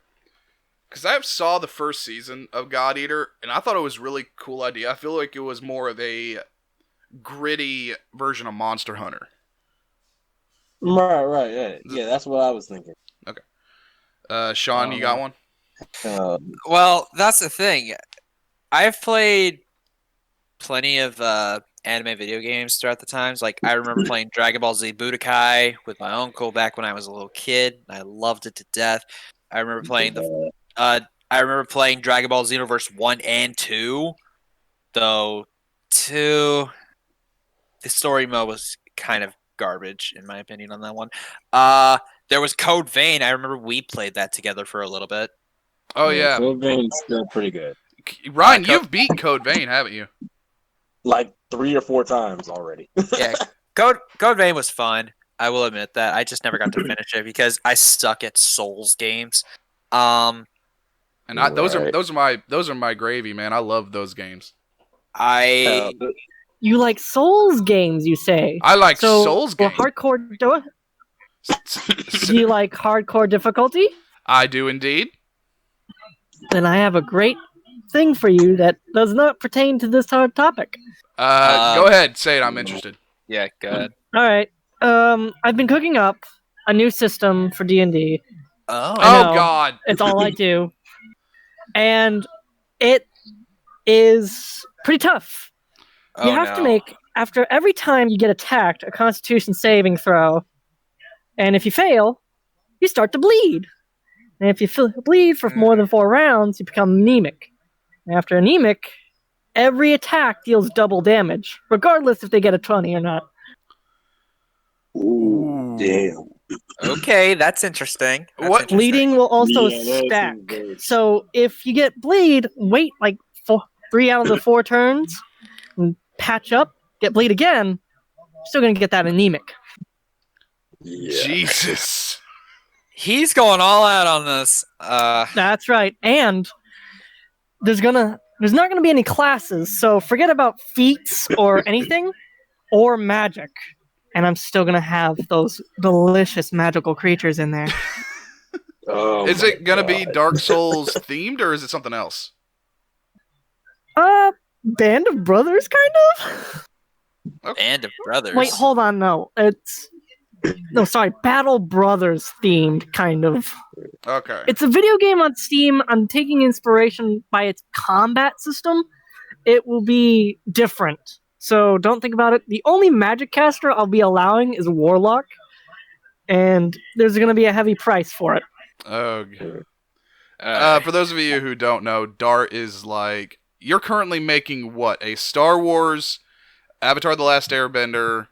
Because I saw the first season of God Eater, and I thought it was a really cool idea. I feel like it was more of a gritty version of Monster Hunter. Right. Yeah, that's what I was thinking. Sean, you got one? Well, that's the thing. I've played plenty of anime video games throughout the times. Like I remember playing Dragon Ball Z Budokai with my uncle back when I was a little kid. I loved it to death. I remember playing Dragon Ball Xenoverse 1 and 2. Though 2 the story mode was kind of garbage in my opinion on that one. There was Code Vein. I remember we played that together for a little bit. Oh, yeah. Code Vein's still pretty good. Ryan, you've beat Code Vein, haven't you? Like 3 or 4 times already. Yeah, Code Vein was fun. I will admit that. I just never got to finish it because I suck at Souls games. And those are my gravy, man. I love those games. You like Souls games, you say? I like Souls games. Hardcore. Do you like hardcore difficulty? I do indeed. Then I have a great thing for you that does not pertain to this topic. Go ahead, say it. I'm interested. Yeah, good. All right. I've been cooking up a new system for D&D. Oh, God! It's all I do, and it is pretty tough. You have to make, after every time you get attacked, a Constitution saving throw, and if you fail, you start to bleed. And if you bleed for more than 4 rounds, you become anemic. And after anemic, every attack deals double damage, regardless if they get a 20 or not. Ooh, damn. Okay, that's interesting. Bleeding will also stack. So if you get bleed, wait like 3 out of the 4 turns, and patch up, get bleed again, you're still going to get that anemic. Yeah. Jesus. He's going all out on this. That's right. And there's not gonna be any classes, so forget about feats or anything, or magic. And I'm still gonna have those delicious magical creatures in there. Is it gonna be Dark Souls themed, or is it something else? Band of Brothers, kind of? Okay. Band of Brothers. Wait, hold on, no. Battle Brothers themed, kind of. Okay. It's a video game on Steam. I'm taking inspiration by its combat system. It will be different. So don't think about it. The only magic caster I'll be allowing is Warlock. And there's going to be a heavy price for it. Okay. For those of you who don't know, Dart is like, you're currently making what? A Star Wars, Avatar: The Last Airbender,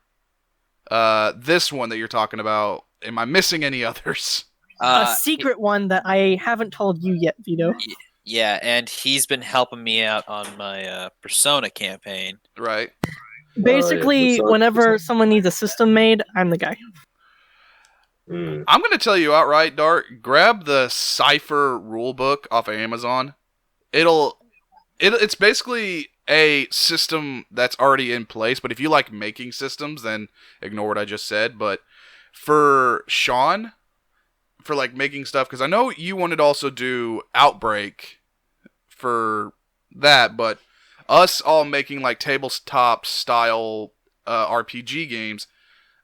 this one that you're talking about. Am I missing any others? A secret one that I haven't told you yet, Vito. Yeah, and he's been helping me out on my Persona campaign. Right. Basically, Persona. whenever someone needs a system made, I'm the guy. Mm. I'm going to tell you outright, Dart, grab the Cypher rulebook off of Amazon. It's basically a system that's already in place, but if you like making systems, then ignore what I just said. But for Sean, for like making stuff, because I know you wanted to also do Outbreak for that, but us all making like tabletop style RPG games,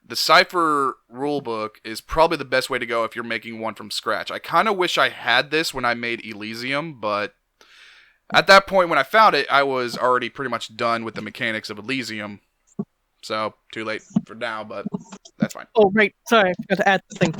the Cypher rulebook is probably the best way to go if you're making one from scratch. I kind of wish I had this when I made Elysium, but at that point when I found it, I was already pretty much done with the mechanics of Elysium. So, too late for now, but that's fine. Oh, right. Sorry, I forgot to add the thing.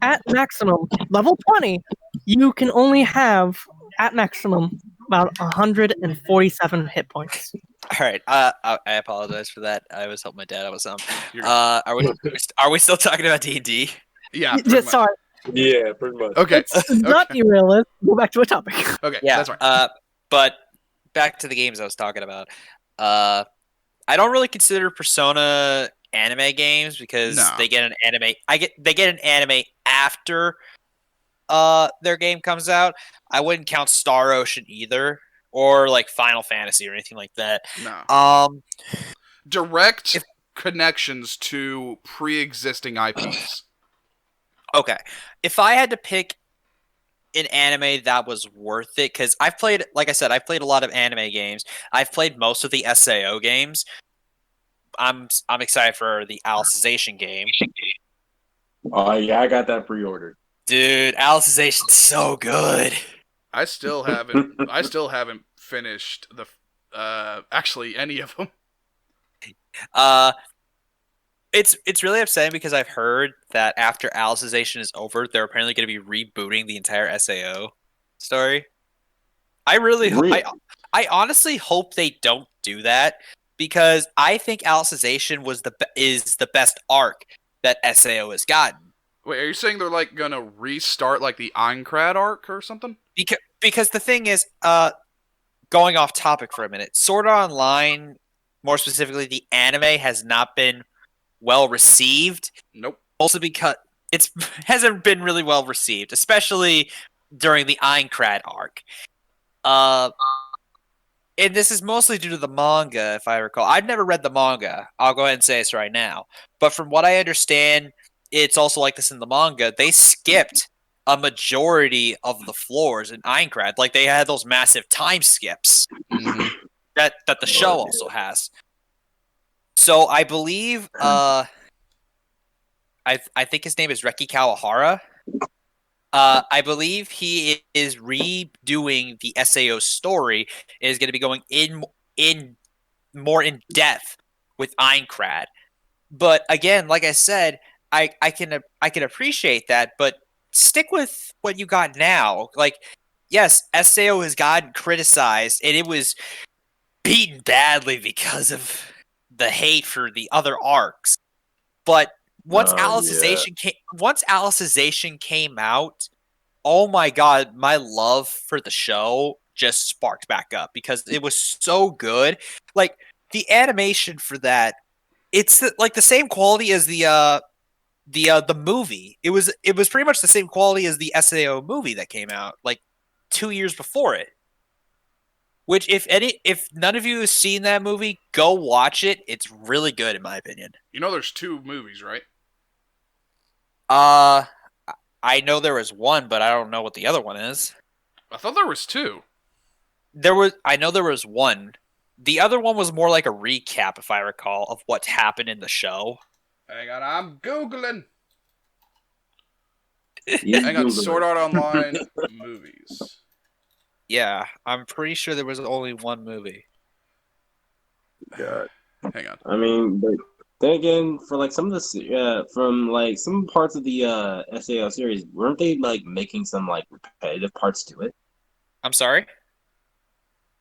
At maximum, level 20, you can only have, at maximum, about 147 hit points. All right, I apologize for that. I was helping my dad. I was You're- are we still talking about D&D? Yeah, Yeah, pretty much. sorry. Yeah, pretty much. Okay, Let's not derail it. Go back to a topic. okay, Yeah. that's fine. But back to the games I was talking about. I don't really consider Persona anime games because No. they get an anime. They get an anime after their game comes out. I wouldn't count Star Ocean either, or like Final Fantasy or anything like that. No. Direct connections to pre-existing IPs. Okay, if I had to pick an anime that was worth it, because I've played, like I said, I've played a lot of anime games. I've played most of the SAO games. I'm excited for the Alicization game. Oh yeah, I got that pre-ordered. Dude, Alicization's so good. I still haven't finished the actually any of them. It's really upsetting because I've heard that after Alicization is over, they're apparently going to be rebooting the entire SAO story. Really? I honestly hope they don't do that because I think Alicization is the best arc that SAO has gotten. Wait, are you saying they're like gonna restart like the Aincrad arc or something? Because the thing is, going off topic for a minute, Sword Art Online, more specifically the anime, has not been well received. Nope. Also because it hasn't been really well received, especially during the Aincrad arc. And this is mostly due to the manga, if I recall. I've never read the manga. I'll go ahead and say this right now. But from what I understand, it's also like this in the manga. They skipped a majority of the floors in Aincrad. Like, they had those massive time skips that the show also has. So I believe, I think his name is Reki Kawahara. I believe he is redoing the SAO story. Is going to be going in more in depth with Aincrad. But again, like I said, I can appreciate that, but stick with what you got now. Like, yes, SAO has gotten criticized, and it was beaten badly because of the hate for the other arcs. But once Alicization came out, oh my god, my love for the show just sparked back up because it was so good. Like, the animation for that, it's like the same quality as the movie. It was pretty much the same quality as the SAO movie that came out like 2 years before it. Which, if none of you have seen that movie, go watch it. It's really good, in my opinion. You know, there's 2 movies, right? I know there was one, but I don't know what the other one is. I thought there was 2. I know there was one. The other one was more like a recap, if I recall, of what happened in the show. Hang on, I'm googling. He's Hang on, Googling. Sword Art Online movies. Yeah, I'm pretty sure there was only one movie. God. Hang on. I mean, but Then again, for like some of the from like some parts of the SAO series, weren't they like making some like repetitive parts to it? I'm sorry.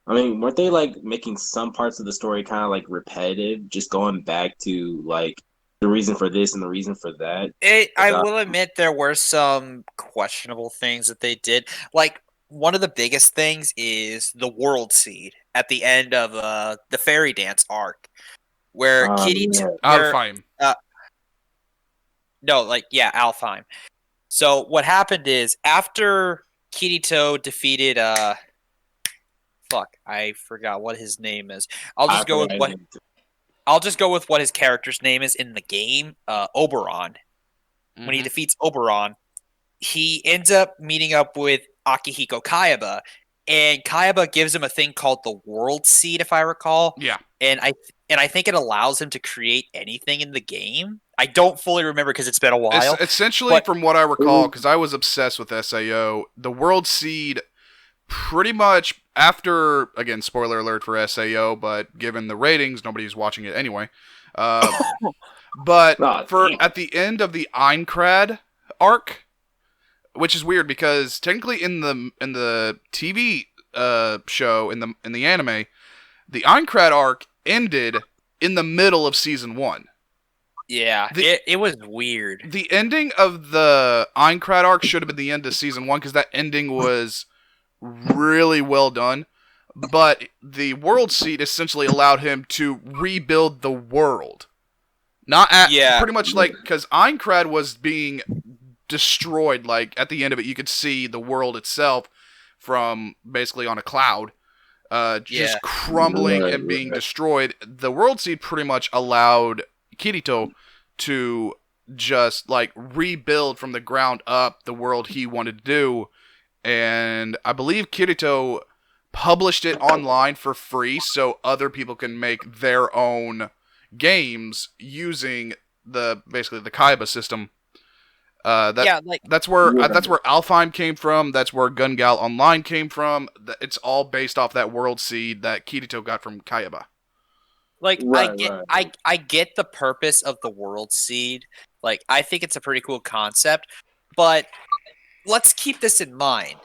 I mean, weren't they like making some parts of the story kind of like repetitive, just going back to like the reason for this and the reason for that? I Without, will admit there were some questionable things that they did. Like one of the biggest things is the world seed at the end of the fairy dance arc, where yeah. Alfheim. uh no, like yeah, Alfheim. So what happened is after Kirito defeated fuck, I forgot what his name is. I'll I just go with forgot his what name too. I'll just go with what his character's name is in the game, Oberon. When he Mhm. defeats Oberon, he ends up meeting up with Akihiko Kayaba, and Kayaba gives him a thing called the World Seed, if I recall. Yeah. And I think it allows him to create anything in the game. I don't fully remember because it's been a while. Essentially, But from what I recall, because I was obsessed with SAO, the World Seed pretty much after, again, spoiler alert for SAO, but given the ratings, nobody's watching it anyway. But Ah, for damn. at the end of the Einkrad arc, which is weird because technically in the TV show in the anime, the Einkrad arc ended in the middle of season 1. yeah, it was weird. The ending of the Einkrad arc should have been the end of season 1 because that ending was really well done. But the World Seed essentially allowed him to rebuild the world. Not at Yeah. pretty much like because Einkrad was being destroyed. Like at the end of it, you could see the world itself from basically on a cloud, just Yeah. crumbling Right, and being right. destroyed. The World Seed pretty much allowed Kirito to just like rebuild from the ground up the world he wanted to do, and I believe Kirito published it online for free so other people can make their own games using the basically the Kaiba system. Yeah, like That's where Yeah. Alfheim came from. That's where Gun Gal Online came from. It's all based off that World Seed that Kirito got from Kaiba. Like Right, right. I get the purpose of the world seed. Like I think it's a pretty cool concept, but let's keep this in mind.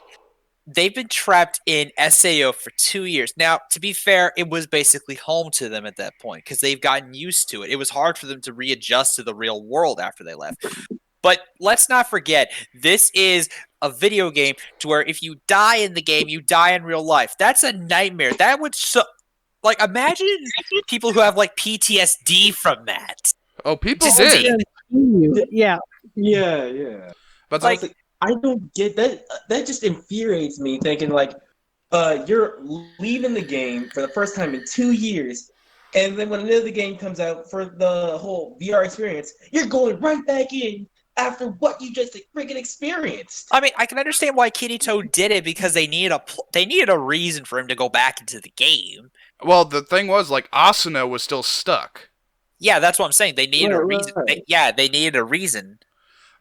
They've been trapped in SAO for 2 years. Now, to be fair, it was basically home to them at that point because they've gotten used to it. It was hard for them to readjust to the real world after they left. But let's not forget, this is a video game to where if you die in the game, you die in real life. That's a nightmare. That would like imagine people who have like PTSD from that. Oh, people Just did. see- Yeah. Yeah. But I was like, I don't get that. That just infuriates me. Thinking like, you're leaving the game for the first time in 2 years, and then when another game comes out for the whole VR experience, you're going right back in after what you just freaking experienced. I mean, I can understand why Kirito did it because they needed a reason for him to go back into the game. well, the thing was like Asuna was still stuck. Yeah, that's what I'm saying. They needed a Right, reason. right. They needed a reason.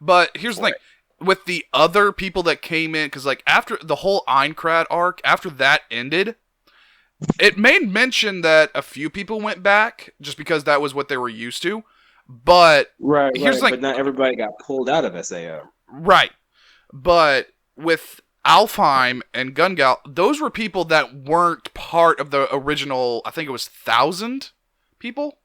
But here's the For thing. With the other people that came in, because like after the whole Einkrad arc, after that ended, it made mention that a few people went back just because that was what they were used to. But Right, here's right. like But not everybody got pulled out of SAO. right, but with Alfheim and Gun Gal, those were people that weren't part of the original. I think it was 1,000 people.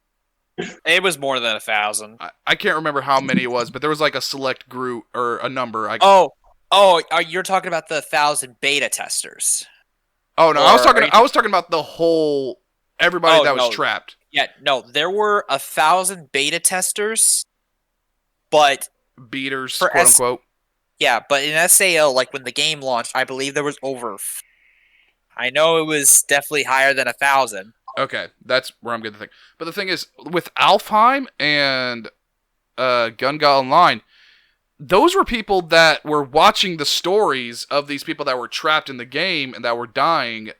It was more than 1,000. I can't remember how many it was, but there was like a select group or a number. You're talking about the 1,000 beta testers. Oh no, Or are you- I was talking about the whole everybody Oh, that was no. trapped. Yeah, no, there were 1,000 beta testers, but Beaters, For quote S- unquote. yeah, but in SAO, like when the game launched, I believe there was I know it was definitely higher than 1,000. Okay, that's where I'm getting the thing. But the thing is, with Alfheim and Gun Gal Online, those were people that were watching the stories of these people that were trapped in the game and that were dying.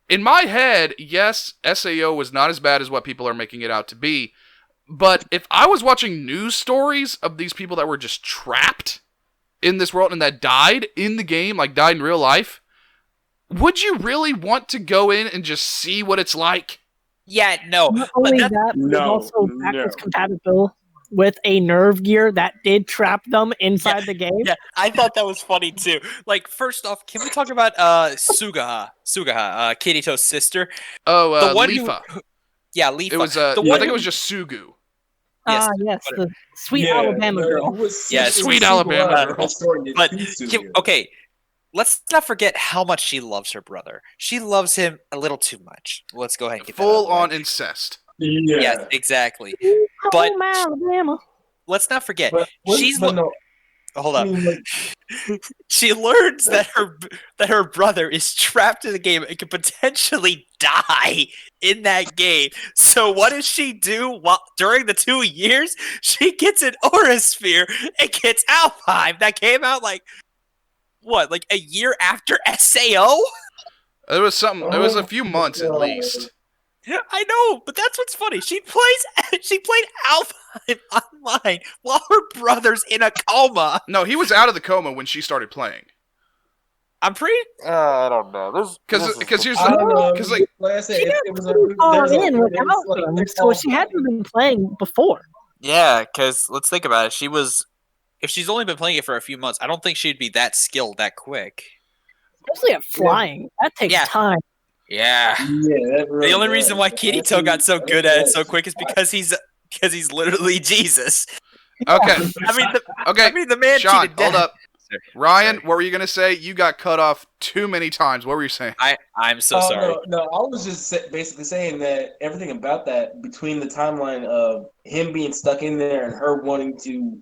In my head, yes, SAO was not as bad as what people are making it out to be. But if I was watching news stories of these people that were just trapped in this world and that died in the game, like died in real life, would you really want to go in and just see what it's like? Yeah, no. Not But only that's that, but it's No, also backwards compatible with a nerve gear that did trap them inside the game. yeah, I thought that was funny too. Like, first off, can we talk about Sugaha, Kirito's sister? Oh, The one Lifa. yeah, It Lifa. was The I one think it who, was just Sugu. yes, Yes, whatever. the sweet Alabama girl. It was Yes. Sweet Alabama girl. The story is But Suzu. okay, let's not forget how much she loves her brother. She loves him a little too much. Let's go ahead and get that out of Full the way. on incest. Yeah. Yes, exactly. But Home Alabama. let's not forget, But no, hold I up. mean, like, She learns that her brother is trapped in the game and could potentially die in that game. So what does she do during the 2 years? She gets an aura sphere and gets Alpine. That came out like a year after SAO? It was something. It was a Oh few my months at God. least. I know, but that's what's funny. She played Alpine online while her brother's in a coma. No, he was out of the coma when she started playing. I'm pretty. I don't know. Because here's I don't know. because like I said, She got it was pretty far in there's without like, them, there's so all she hadn't been playing before. Yeah, because let's think about it. If she's only been playing it for a few months, I don't think she'd be that skilled that quick. Especially at flying. That takes Yeah. time. Yeah. Yeah, that really The only does. reason why Kirito got so good at it so quick is because he's literally Jesus. okay, I mean the man Sean, cheated hold death. up. Ryan, Sorry. what were you gonna say? You got cut off too many times. What were you saying? I'm so sorry. No, I was just basically saying that everything about that between the timeline of him being stuck in there and her wanting to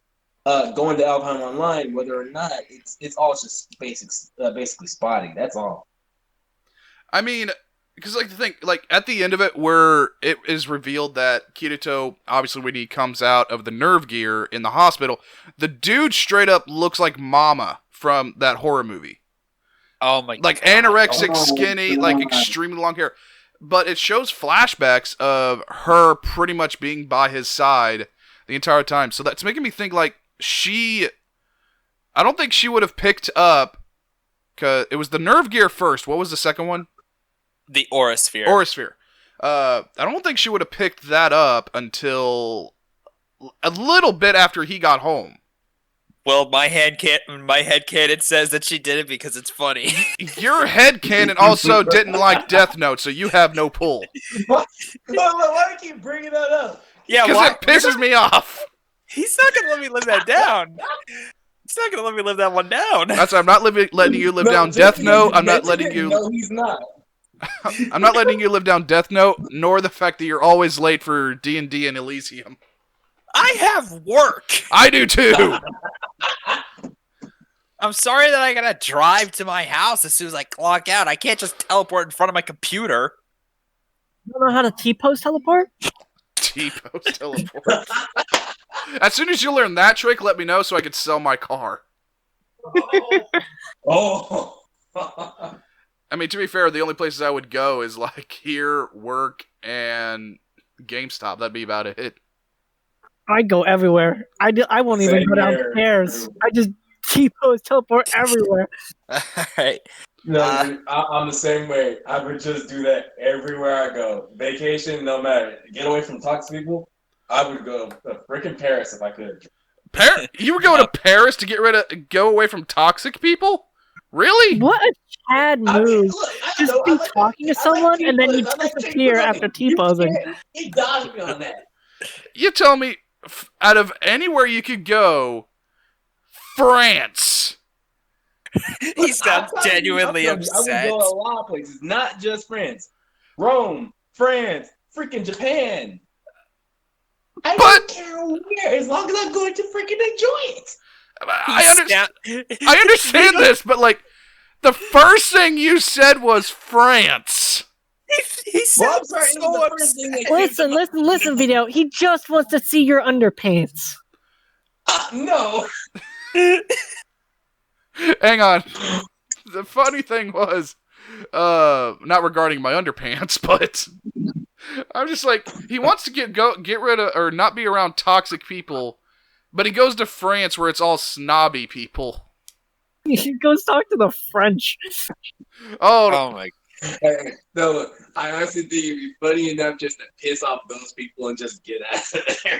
go into Alpine Online, whether or not it's all just basically spotting. That's all. I mean, because like the thing, like at the end of it, where it is revealed that Kirito, obviously when he comes out of the nerve gear in the hospital, the dude straight up looks like Mama from that horror movie. Oh my Like god. anorexic, Oh, skinny, God. like extremely long hair. But it shows flashbacks of her pretty much being by his side the entire time. So that's making me think like I don't think she would have picked up, because it was the nerve gear first. What was the second one? The aura sphere. Aurasphere. I don't think she would have picked that up until a little bit after he got home. Well, my headcanon says that she did it because it's funny. Your headcanon also didn't like Death Note, so you have no pull. Why do you keep bringing that up? Yeah, Because it pisses me off. He's not gonna let me live that down. He's not gonna let me live that one down. That's why I'm not letting you live down just Death because Note. you I'm not mentioned letting it, you. No, he's not. I'm not letting you live down Death Note, nor the fact that you're always late for D&D and Elysium. I have work. I do too. I'm sorry that I gotta drive to my house as soon as I clock out. I can't just teleport in front of my computer. You don't know how to T-pose teleport? T-post teleport. As soon as you learn that trick, let me know so I can sell my car. Oh. I mean, to be fair, the only places I would go is like here, work, and GameStop. That'd be about it. I go everywhere. I won't even Same go here. downstairs. I just T-pose teleport everywhere. Alright. No, I'm the same way. I would just do that everywhere I go. Vacation, no matter. Get away from toxic people. I would go to freaking Paris if I could. You would go to Paris to go away from toxic people? Really? What a Chad move. Just know, be talking to someone and then you T-pose. I like disappear T-pose. after T-posing. He dodged me on that. You tell me, out of anywhere you could go, France. He sounds I'm telling you, genuinely I would upset. go a lot of places, not just France. Rome, France, freaking Japan. I don't care where, as long as I'm going to freaking enjoy it. I understand this, but like, the first thing you said was France. He Well, I'm sounds sorry, it was so the first thing upset. that Listen, video. He just wants to see your underpants. No. Hang on. The funny thing was, not regarding my underpants, but I'm just like, he wants to get rid of or not be around toxic people, but he goes to France where it's all snobby people. He goes talk to the French. Oh, Oh my No, look, I honestly think it'd be funny enough just to piss off those people and just get out of there.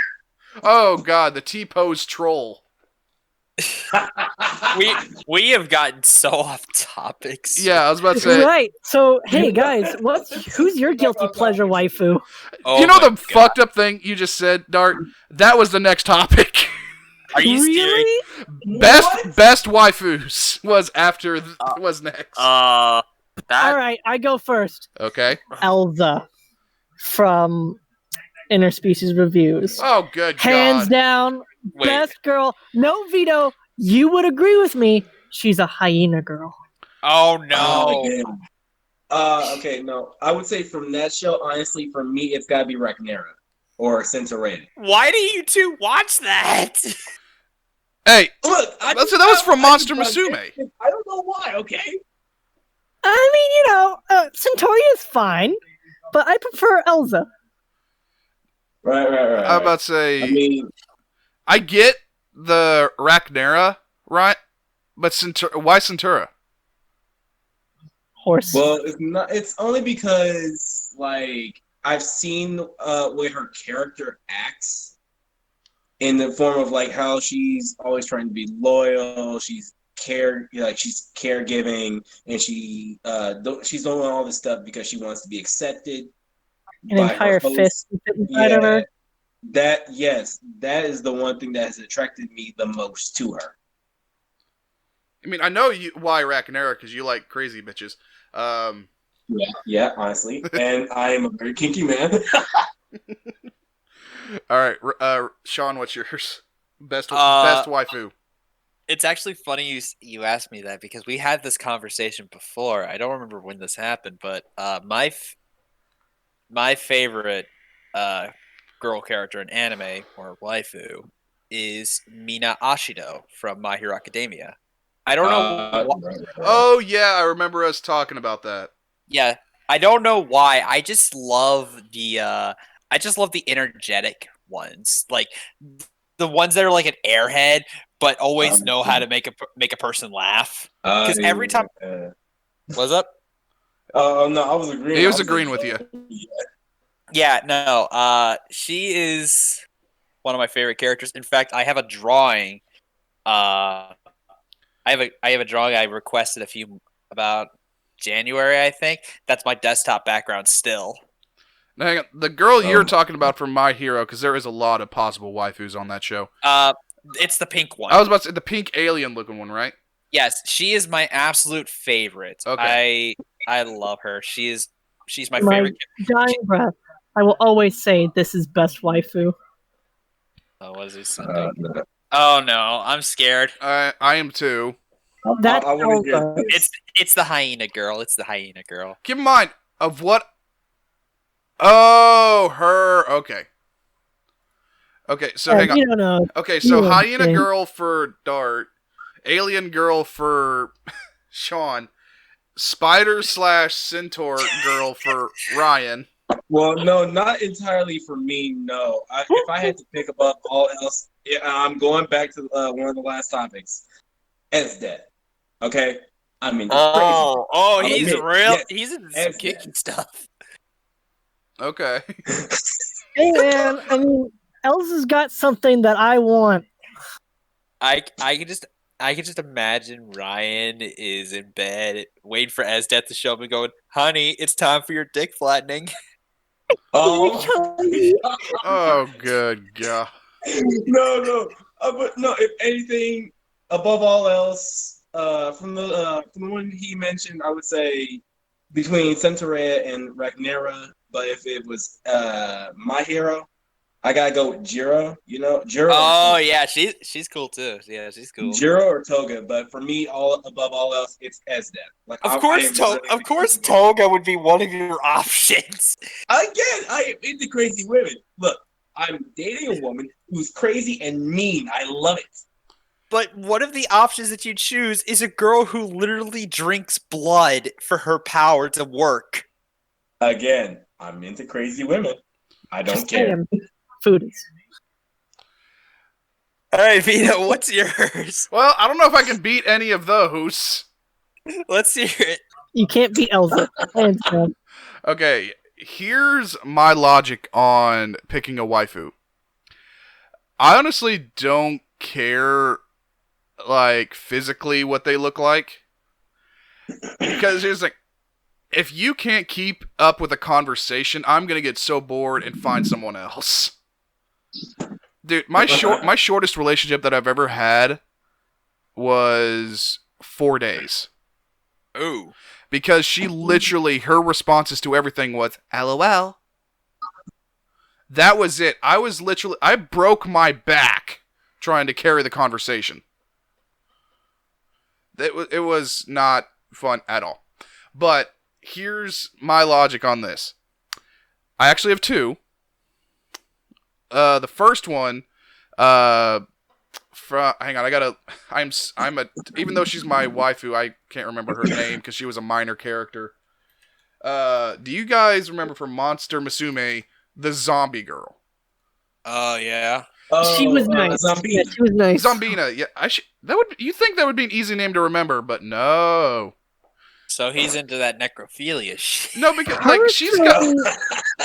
Oh god, the T-pose troll. We have gotten so off topics. Yeah, I was about to say. Right. So, hey guys, who's your guilty pleasure waifu? Oh You know my the God. fucked up thing you just said, Dart? That was the next topic. Are you Really? Best waifus was next. That All right, I go first. Okay. Elza from Interspecies Reviews. Oh, good Hands God. down, wait. best girl. No veto. You would agree with me. She's a hyena girl. Oh no. Damn. Okay, no. I would say from that show, honestly, for me, it's gotta be Ragnera or Centaurate. Why do you two watch that? Hey, Look, that was from Monster Musume. I don't know why. Okay. I mean, Centauria is fine, but I prefer Elza. Right. I'm about to say. I mean, I get the Ragnera, right? But why Centura? Horse. well, it's not. It's only because like I've seen where her character acts in the form of like how she's always trying to be loyal. She's she's caregiving, and she's doing all this stuff because she wants to be accepted. An by her entire host. fist inside of her. That is the one thing that has attracted me the most to her. I mean, I know why Ragnera, because you like crazy bitches. Yeah, honestly, and I am a very kinky man. All right, Sean, what's yours? Best waifu. It's actually funny you asked me that because we had this conversation before. I don't remember when this happened, but my favorite girl character in anime or waifu is Mina Ashido from My Hero Academia. I don't know. Oh yeah, I remember us talking about that. Yeah, I don't know why. I just love the energetic ones, like the ones that are like an airhead, but always know how to make a person laugh. Because every time, what's up? Oh no, I was agreeing. He was agreeing with you. Yeah, no. She is one of my favorite characters. In fact, I have a drawing. I have a drawing I requested about January, I think. That's my desktop background still. Now, hang on. The girl you're talking about from My Hero, because there is a lot of possible waifus on that show. It's the pink one. I was about to say the pink alien looking one, right? Yes, she is my absolute favorite. Okay. I love her. She's my favorite. Dying breath. I will always say this is best waifu. Oh, what is he sending? Oh no, I'm scared. I am too. That's I want to hear Elza. this. It's the hyena girl. It's the hyena girl. Keep in mind of what. Oh, her. Okay. Okay, so hang on. You don't know. Okay, so You hyena think. girl for Dart, alien girl for Sean, spider/centaur girl for Ryan. Well, no, not entirely for me. No, if I had to pick above all else, I'm going back to one of the last topics. Esdet. Okay, I mean, crazy. He's admit, real. yes, He's into some kicking stuff. Okay. Hey man, I mean, Elza's got something that I want. I can just imagine Ryan is in bed waiting for Esdet to show up and going, "Honey, it's time for your dick flattening." Oh, Oh, good God. no. But no, if anything, above all else, from the one he mentioned, I would say between Centaurate and Ragnera. But if it was My Hero, I gotta go with Jiro. You know, Jiro. Oh yeah, she's cool too. Yeah, she's cool. Jiro or Toga, but for me, above all else, it's Esdet. Like, Of course, Toga would be one of your options. Again, I am into crazy women. Look, I'm dating a woman who's crazy and mean. I love it. But one of the options that you choose is a girl who literally drinks blood for her power to work. Again, I'm into crazy women. I don't Just care. saying, foodies. All right, Vito, what's yours? Well, I don't know if I can beat any of those. Let's hear it. You can't beat Elsa. Hands down. Okay, here's my logic on picking a waifu. I honestly don't care, like, physically what they look like. Because here's the thing. If you can't keep up with a conversation, I'm gonna get so bored and find someone else. Dude, my shortest relationship that I've ever had was 4 days. Ooh. Because she literally, her responses to everything was, LOL. That was it. I broke my back trying to carry the conversation. It was not fun at all. But here's my logic on this. I actually have two. The first one, hang on, even though she's my waifu, I can't remember her name because she was a minor character. Do you guys remember from Monster Musume, the zombie girl? Oh, yeah. She was nice. Zombie. Yeah, she was nice. Zombina, yeah. You think that would be an easy name to remember, but no. So he's into that necrophilia shit. No, because like she's got.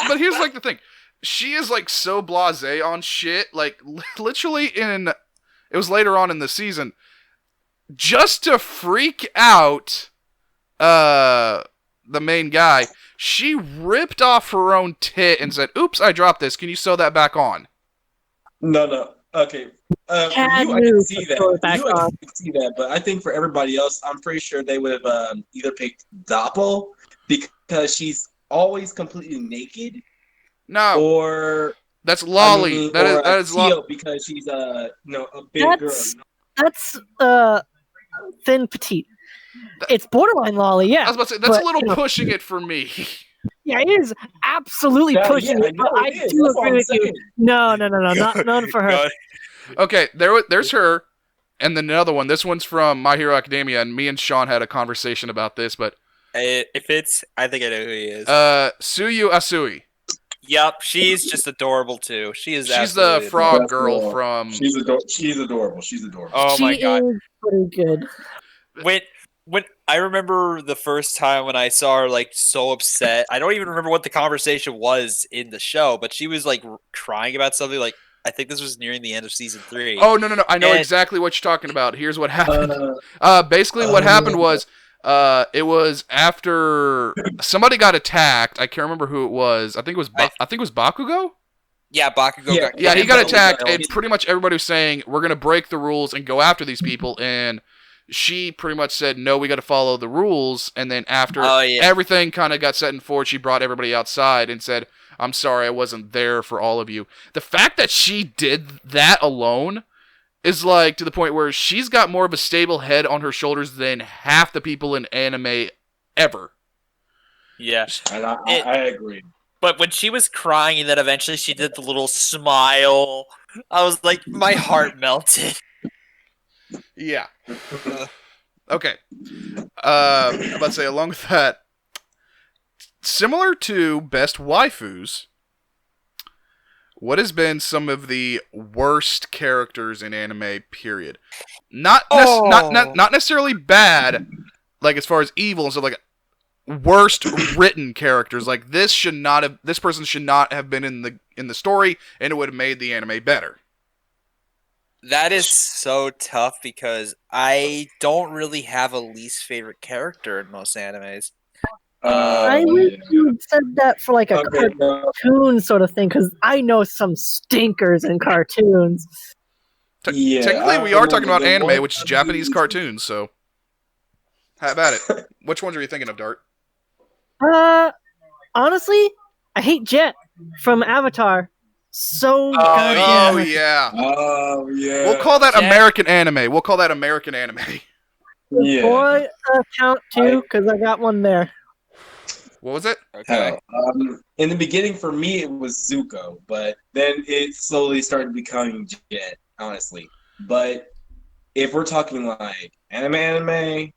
But here's like the thing, she is like so blasé on shit. Like literally it was later on in the season, just to freak out, the main guy. She ripped off her own tit and said, "Oops, I dropped this. Can you sew that back on?" No. Okay. I can see that. I can see that, but I think for everybody else, I'm pretty sure they would have either picked Doppel because she's always completely naked. No, or that's Lolly. That is Lolly because she's a big girl. That's thin petite. It's borderline Lolly, yeah. I was about to say that's a little pushing it for me. Yeah, it is absolutely pushing it, but I do agree with you. No, not for her. Okay, there's her, and then another one. This one's from My Hero Academia, and me and Sean had a conversation about this, but I think I know who he is. Suyu Asui. Yup, she's just adorable too. She's the frog girl from. She's adorable. Oh my god, is pretty good. When I remember the first time when I saw her like so upset, I don't even remember what the conversation was in the show, but she was like crying about something. Like I think this was nearing the end of season 3. Oh no! I know exactly what you're talking about. Here's what happened. Basically, what happened was, it was after somebody got attacked. I can't remember who it was. I think it was Bakugo. Yeah, Bakugo. Yeah, he got attacked, and pretty much everybody was saying we're gonna break the rules and go after these people, and she pretty much said, no, we got to follow the rules. And then after everything kind of got set in forward, she brought everybody outside and said, I'm sorry, I wasn't there for all of you. The fact that she did that alone is like to the point where she's got more of a stable head on her shoulders than half the people in anime ever. Yeah. And I agree. But when she was crying and then eventually she did the little smile, I was like, my heart melted. Yeah. Okay. I'm about to say, along with that, similar to best waifus, what has been some of the worst characters in anime? Period. Not necessarily bad, like as far as evil and stuff. Like worst written characters. Like this person should not have been in the story, and it would have made the anime better. That is so tough because I don't really have a least favorite character in most animes. I wish you had said that for like a cartoon sort of thing, because I know some stinkers in cartoons. Technically, we are talking about anime, which is Japanese cartoons, so how about it? Which ones are you thinking of, Dart? Honestly, I hate Jet from Avatar. Oh yeah. We'll call that American anime. Yeah. Boy, count two, because I got one there. What was it? Okay. In the beginning, for me, it was Zuko, but then it slowly started becoming Jet, honestly. But if we're talking like anime,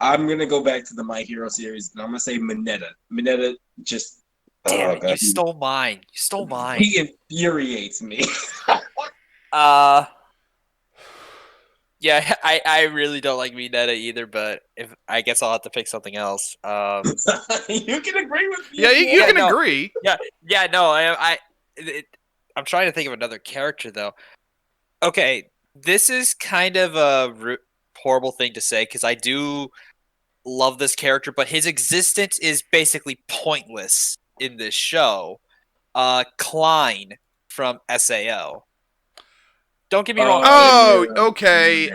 I'm gonna go back to the My Hero series, and I'm gonna say Mineta. Mineta just. Damn it, you stole mine. He infuriates me. Yeah, Yeah, I really don't like Mineta either, but if I guess I'll have to pick something else. You can agree with me. Yeah, you if can want. agree. Yeah, no, I'm trying to think of another character though. Okay, this is kind of a horrible thing to say because I do love this character, but his existence is basically pointless in this show. Klein from SAO. Don't get me wrong. Oh, yeah. okay.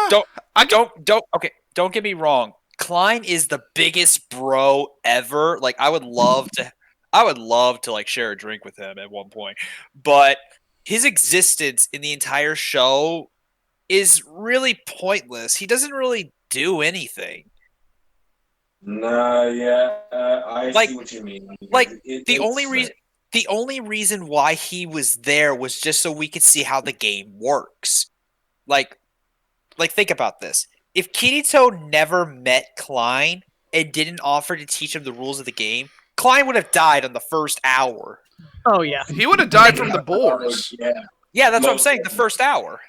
Don't I get, okay, don't get me wrong. Klein is the biggest bro ever. Like I would love to like share a drink with him at one point. But his existence in the entire show is really pointless. He doesn't really do anything. Nah, yeah, I Like see what you mean. like the only It's reason the only reason why he was there was just so we could see how the game works. Like think about this. If Kirito never met Klein and didn't offer to teach him the rules of the game, Klein would have died on the first hour. Oh yeah. he would have died from the boars. Yeah. Yeah, that's what I'm Most saying. The first hour.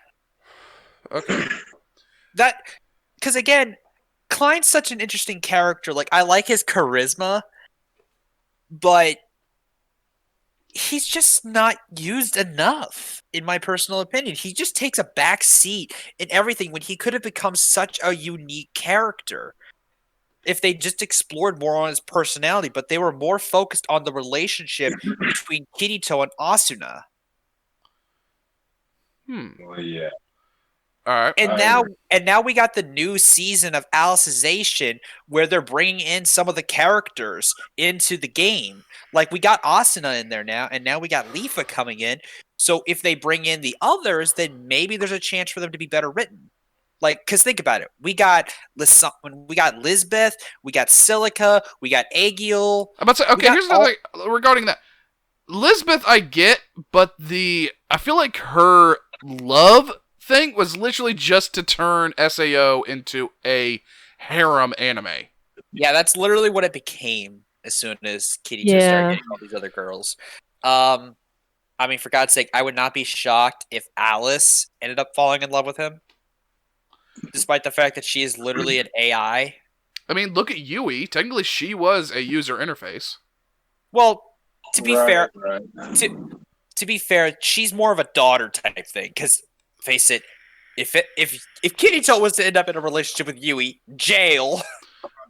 Okay. That because again, Klein's such an interesting character. Like I like his charisma, but he's just not used enough, in my personal opinion. He just takes a back seat in everything when he could have become such a unique character if they just explored more on his personality, but they were more focused on the relationship between Kirito and Asuna. Well, yeah. All right. And now we got the new season of Alicization where they're bringing in some of the characters into the game. Like we got Asuna in there now, and now we got Lifa coming in. So if they bring in the others, then maybe there's a chance for them to be better written. Like, cause think about it, we got Lisbeth, we got Silica, we got Agiel. I'm about to say, okay, here's another thing regarding that. Lisbeth, I get, but I feel like her love thing was literally just to turn SAO into a harem anime. Yeah, that's literally what it became as soon as Kirito Yeah. started getting all these other girls. I mean, for God's sake, I would not be shocked if Alice ended up falling in love with him, despite the fact that she is literally an AI. I mean, look at Yui. Technically, she was a user interface. Well, to be fair, Right. to be fair, she's more of a daughter type thing. Because face it, if Kirito was to end up in a relationship with Yui, jail.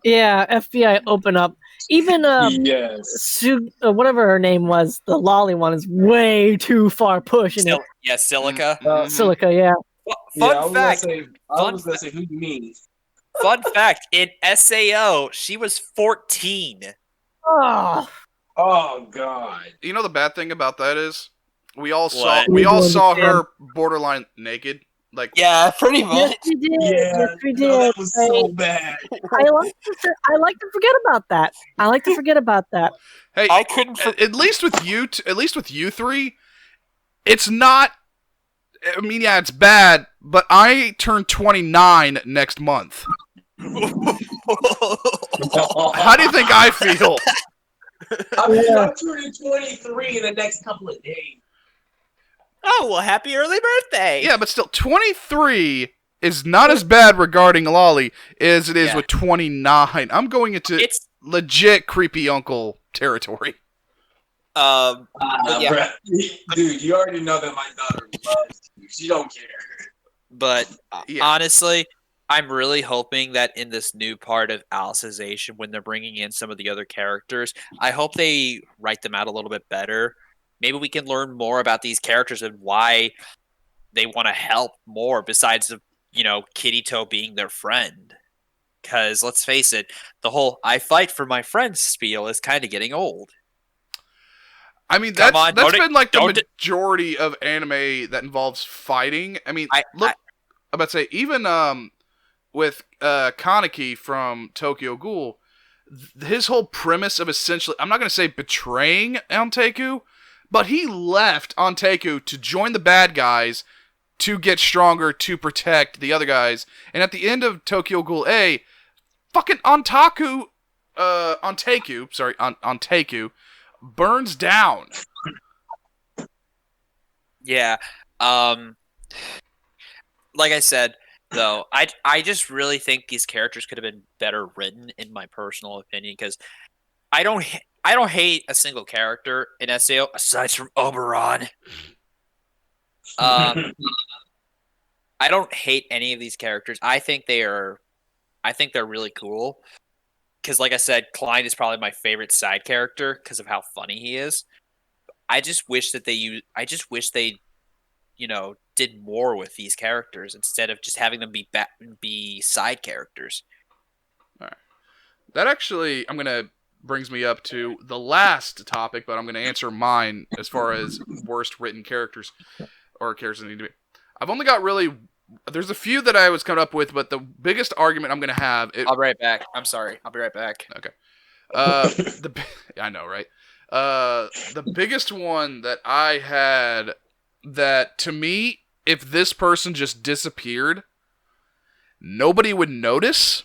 Yeah, FBI open up. Even Yes. whatever her name was, the lolly one is way too far pushing it. Yeah, Silica. Mhm. Silica, yeah. Fun fact. I was gonna say, who you mean? Fun fact: in SAO, she was 14. Oh, Oh God. You know the bad thing about that is we all What? saw her borderline naked. Like, Yeah, pretty yes, much. we did. Yeah, Yes, we did. no, that was so bad. I like to forget about that. I like to forget about that. hey, I couldn't. at least with you three, it's not. I mean, yeah, it's bad, but I turn 29 next month. How do you think I feel? I'm turning 23 in the next couple of days. Oh well, happy early birthday! Yeah, but still, 23 is not as bad regarding Lolly as it is with 29. I'm going into legit creepy uncle territory. Yeah. Bruh. Dude, you already know that my daughter loves you. She don't care. But Yeah. honestly, I'm really hoping that in this new part of Alicization, when they're bringing in some of the other characters, I hope they write them out a little bit better. Maybe we can learn more about these characters and why they want to help more besides, Kirito being their friend. Because let's face it, the whole "I fight for my friends" spiel is kind of getting old. I mean, Come that's on, don't been like the don't it- majority of anime that involves fighting. I mean, I'm about to say, even with Kaneki from Tokyo Ghoul, his whole premise of essentially, I'm not going to say betraying Anteku, but he left Anteku to join the bad guys to get stronger to protect the other guys. And at the end of Tokyo Ghoul A, fucking Anteku burns down. Yeah. like I said, though, I just really think these characters could have been better written, in my personal opinion, because I don't hate a single character in SAO aside from Oberon. I don't hate any of these characters. I think they're really cool. Because, like I said, Klein is probably my favorite side character because of how funny he is. I just wish that they did more with these characters instead of just having them be side characters. All right. That actually, brings me up to the last topic, but I'm gonna answer mine as far as worst written characters or characters that need to be. I've only got there's a few that I was coming up with, but the biggest argument I'm gonna have. I'll be right back. I'm sorry. I'll be right back. Okay. I know, right? The biggest one that I had that, to me, if this person just disappeared, nobody would notice.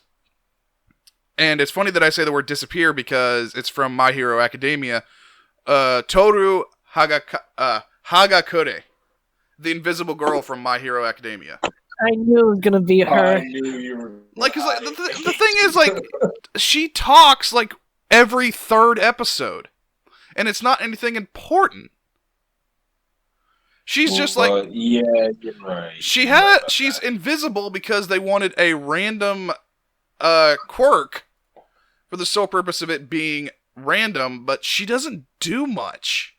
And it's funny that I say the word disappear because it's from My Hero Academia. Toru Hagakure, the invisible girl from My Hero Academia. I knew it was gonna be her. I knew you were. Like, 'cause, like the thing is, like, she talks like every third episode, and it's not anything important. She's just like, yeah, you're right. She's invisible because they wanted a random quirk for the sole purpose of it being random, but she doesn't do much.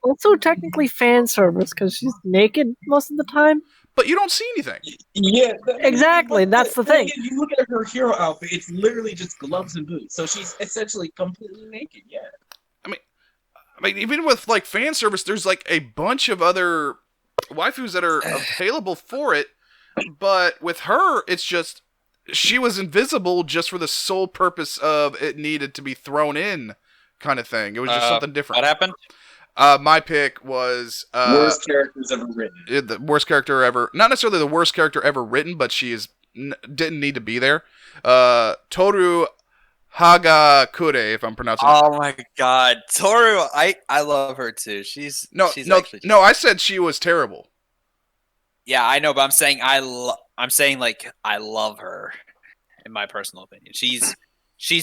Also, technically fan service because she's naked most of the time. But you don't see anything. Yeah, Exactly, that's the thing. You look at her hero outfit; it's literally just gloves and boots. So she's essentially completely naked. Yeah. I mean, even with like fan service, there's like a bunch of other waifus that are available for it. But with her, it's just she was invisible just for the sole purpose of it needed to be thrown in, kind of thing. It was just something different. What happened? My pick was Worst characters ever written. the worst character ever. Not necessarily the worst character ever written, but she didn't need to be there. Toru Hagakure, if I'm pronouncing it. Oh my god, Toru! I love her too. She's I said she was terrible. Yeah, I know, but I'm saying I love her. In my personal opinion, she's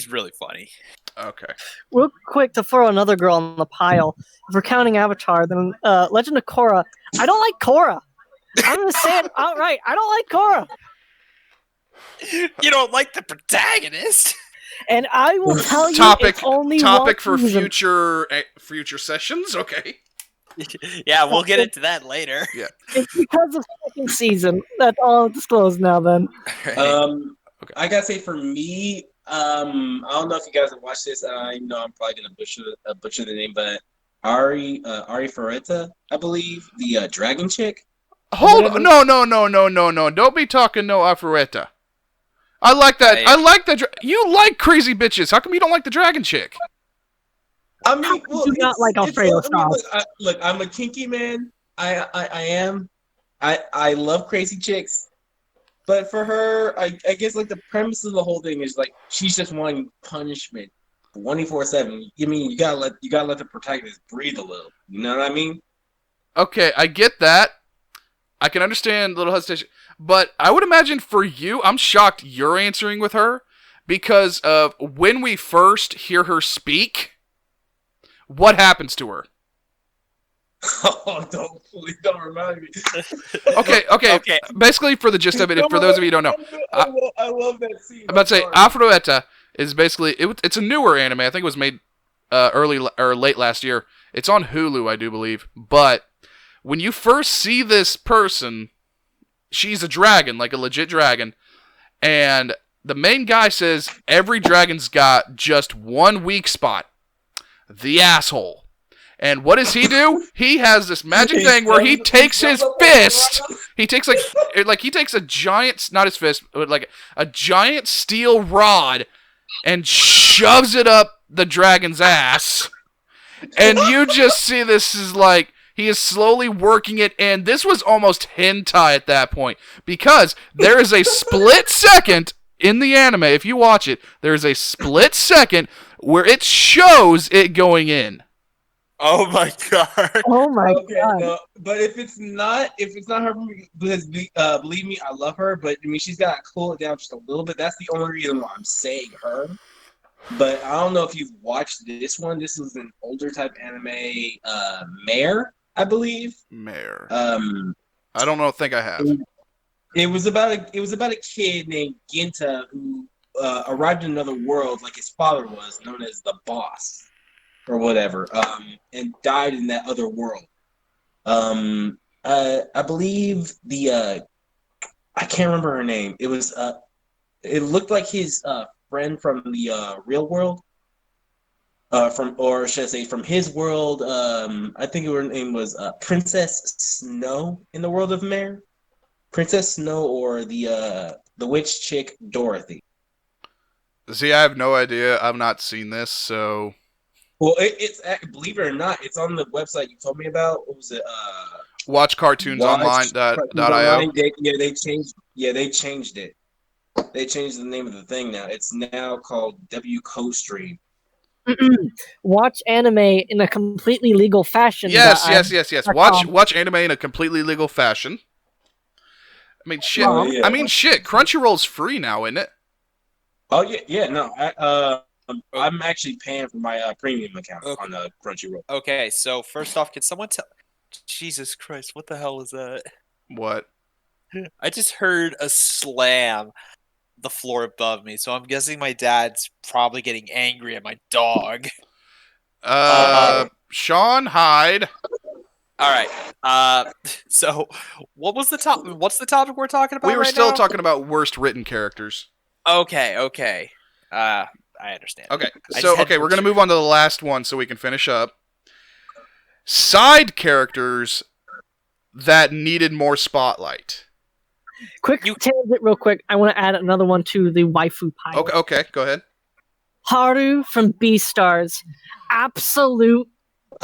really funny. Okay. Real quick to throw another girl on the pile. If we're counting Avatar, then Legend of Korra. I don't like Korra. I'm gonna say it outright. I don't like Korra. You don't like the protagonist. And I will tell you, it's only topic one for season. future sessions. Okay. Yeah, we'll get into that later. Yeah. It's because of second season. That's all I'll disclose now. Then. Okay. I gotta say, for me, I don't know if you guys have watched this. I know I'm probably gonna butcher the name, but Ari Ferretta, I believe, the dragon chick. Hold on. No. Don't be talking no Afrueta. I like that. Yeah. I like that. You like crazy bitches. How come you don't like the dragon chick? I mean, well, do not like Alfredo sauce. Look, I'm a kinky man. I am. I love crazy chicks. But for her, I guess like the premise of the whole thing is like she's just wanting punishment 24/7. I mean, you gotta let the protagonist breathe a little. You know what I mean? Okay, I get that. I can understand a little hesitation, but I would imagine for you, I'm shocked you're answering with her because of when we first hear her speak. What happens to her? Oh, please don't remind me. Okay. Basically, for the gist of it, for those of you who don't know, I love that scene. I'm about to say, Afroetta is basically it's a newer anime. I think it was made early or late last year. It's on Hulu, I do believe. But when you first see this person, she's a dragon, like a legit dragon, and the main guy says every dragon's got just one weak spot: the asshole. And what does he do? He has this magic thing where he takes his fist. He takes he takes a giant, not his fist, but like a giant steel rod and shoves it up the dragon's ass. And you just see this is like he is slowly working it in. This was almost hentai at that point because there is a split second in the anime. If you watch it, there is a split second where it shows it going in. Oh my god. Oh my Okay, god. no, but if it's not her, because believe me, I love her, but I mean she's got to cool it down just a little bit. That's the only reason why I'm saying her. But I don't know if you've watched this one. This is an older type anime, Mare, I believe. Mare. Um, I don't think I have. it was about a kid named Ginta who arrived in another world, like his father was, known as the boss or whatever, and died in that other world. I believe I can't remember her name. It looked like his friend from the real world. Or should I say, from his world? I think her name was Princess Snow in the world of Mare. Princess Snow, or the witch chick Dorothy. See, I have no idea. I've not seen this, so Well, it's believe it or not, it's on the website you told me about. What was it? watch cartoons Watch Cartoons online.io. Online. They changed. Yeah, they changed it. They changed the name of the thing now. It's now called W Co-Stream. Watch anime in a completely legal fashion. Yes. .com. Watch anime in a completely legal fashion. I mean, shit. Oh, yeah. I mean, shit. Crunchyroll's free now, isn't it? Oh yeah. No, I'm actually paying for my premium account on the Crunchyroll. Okay, so first off, can someone tell? Jesus Christ, what the hell is that? What? I just heard a slam the floor above me, so I'm guessing my dad's probably getting angry at my dog. Sean Hyde. All right. So what was the top? What's the topic we're talking about? We were right still now? talking about worst written characters. Okay. I understand. Okay, I so just had we're gonna move on to the last one so we can finish up. Side characters that needed more spotlight. Quick tangent, real quick. I want to add another one to the waifu pile. Okay, go ahead. Haru from Beastars, absolute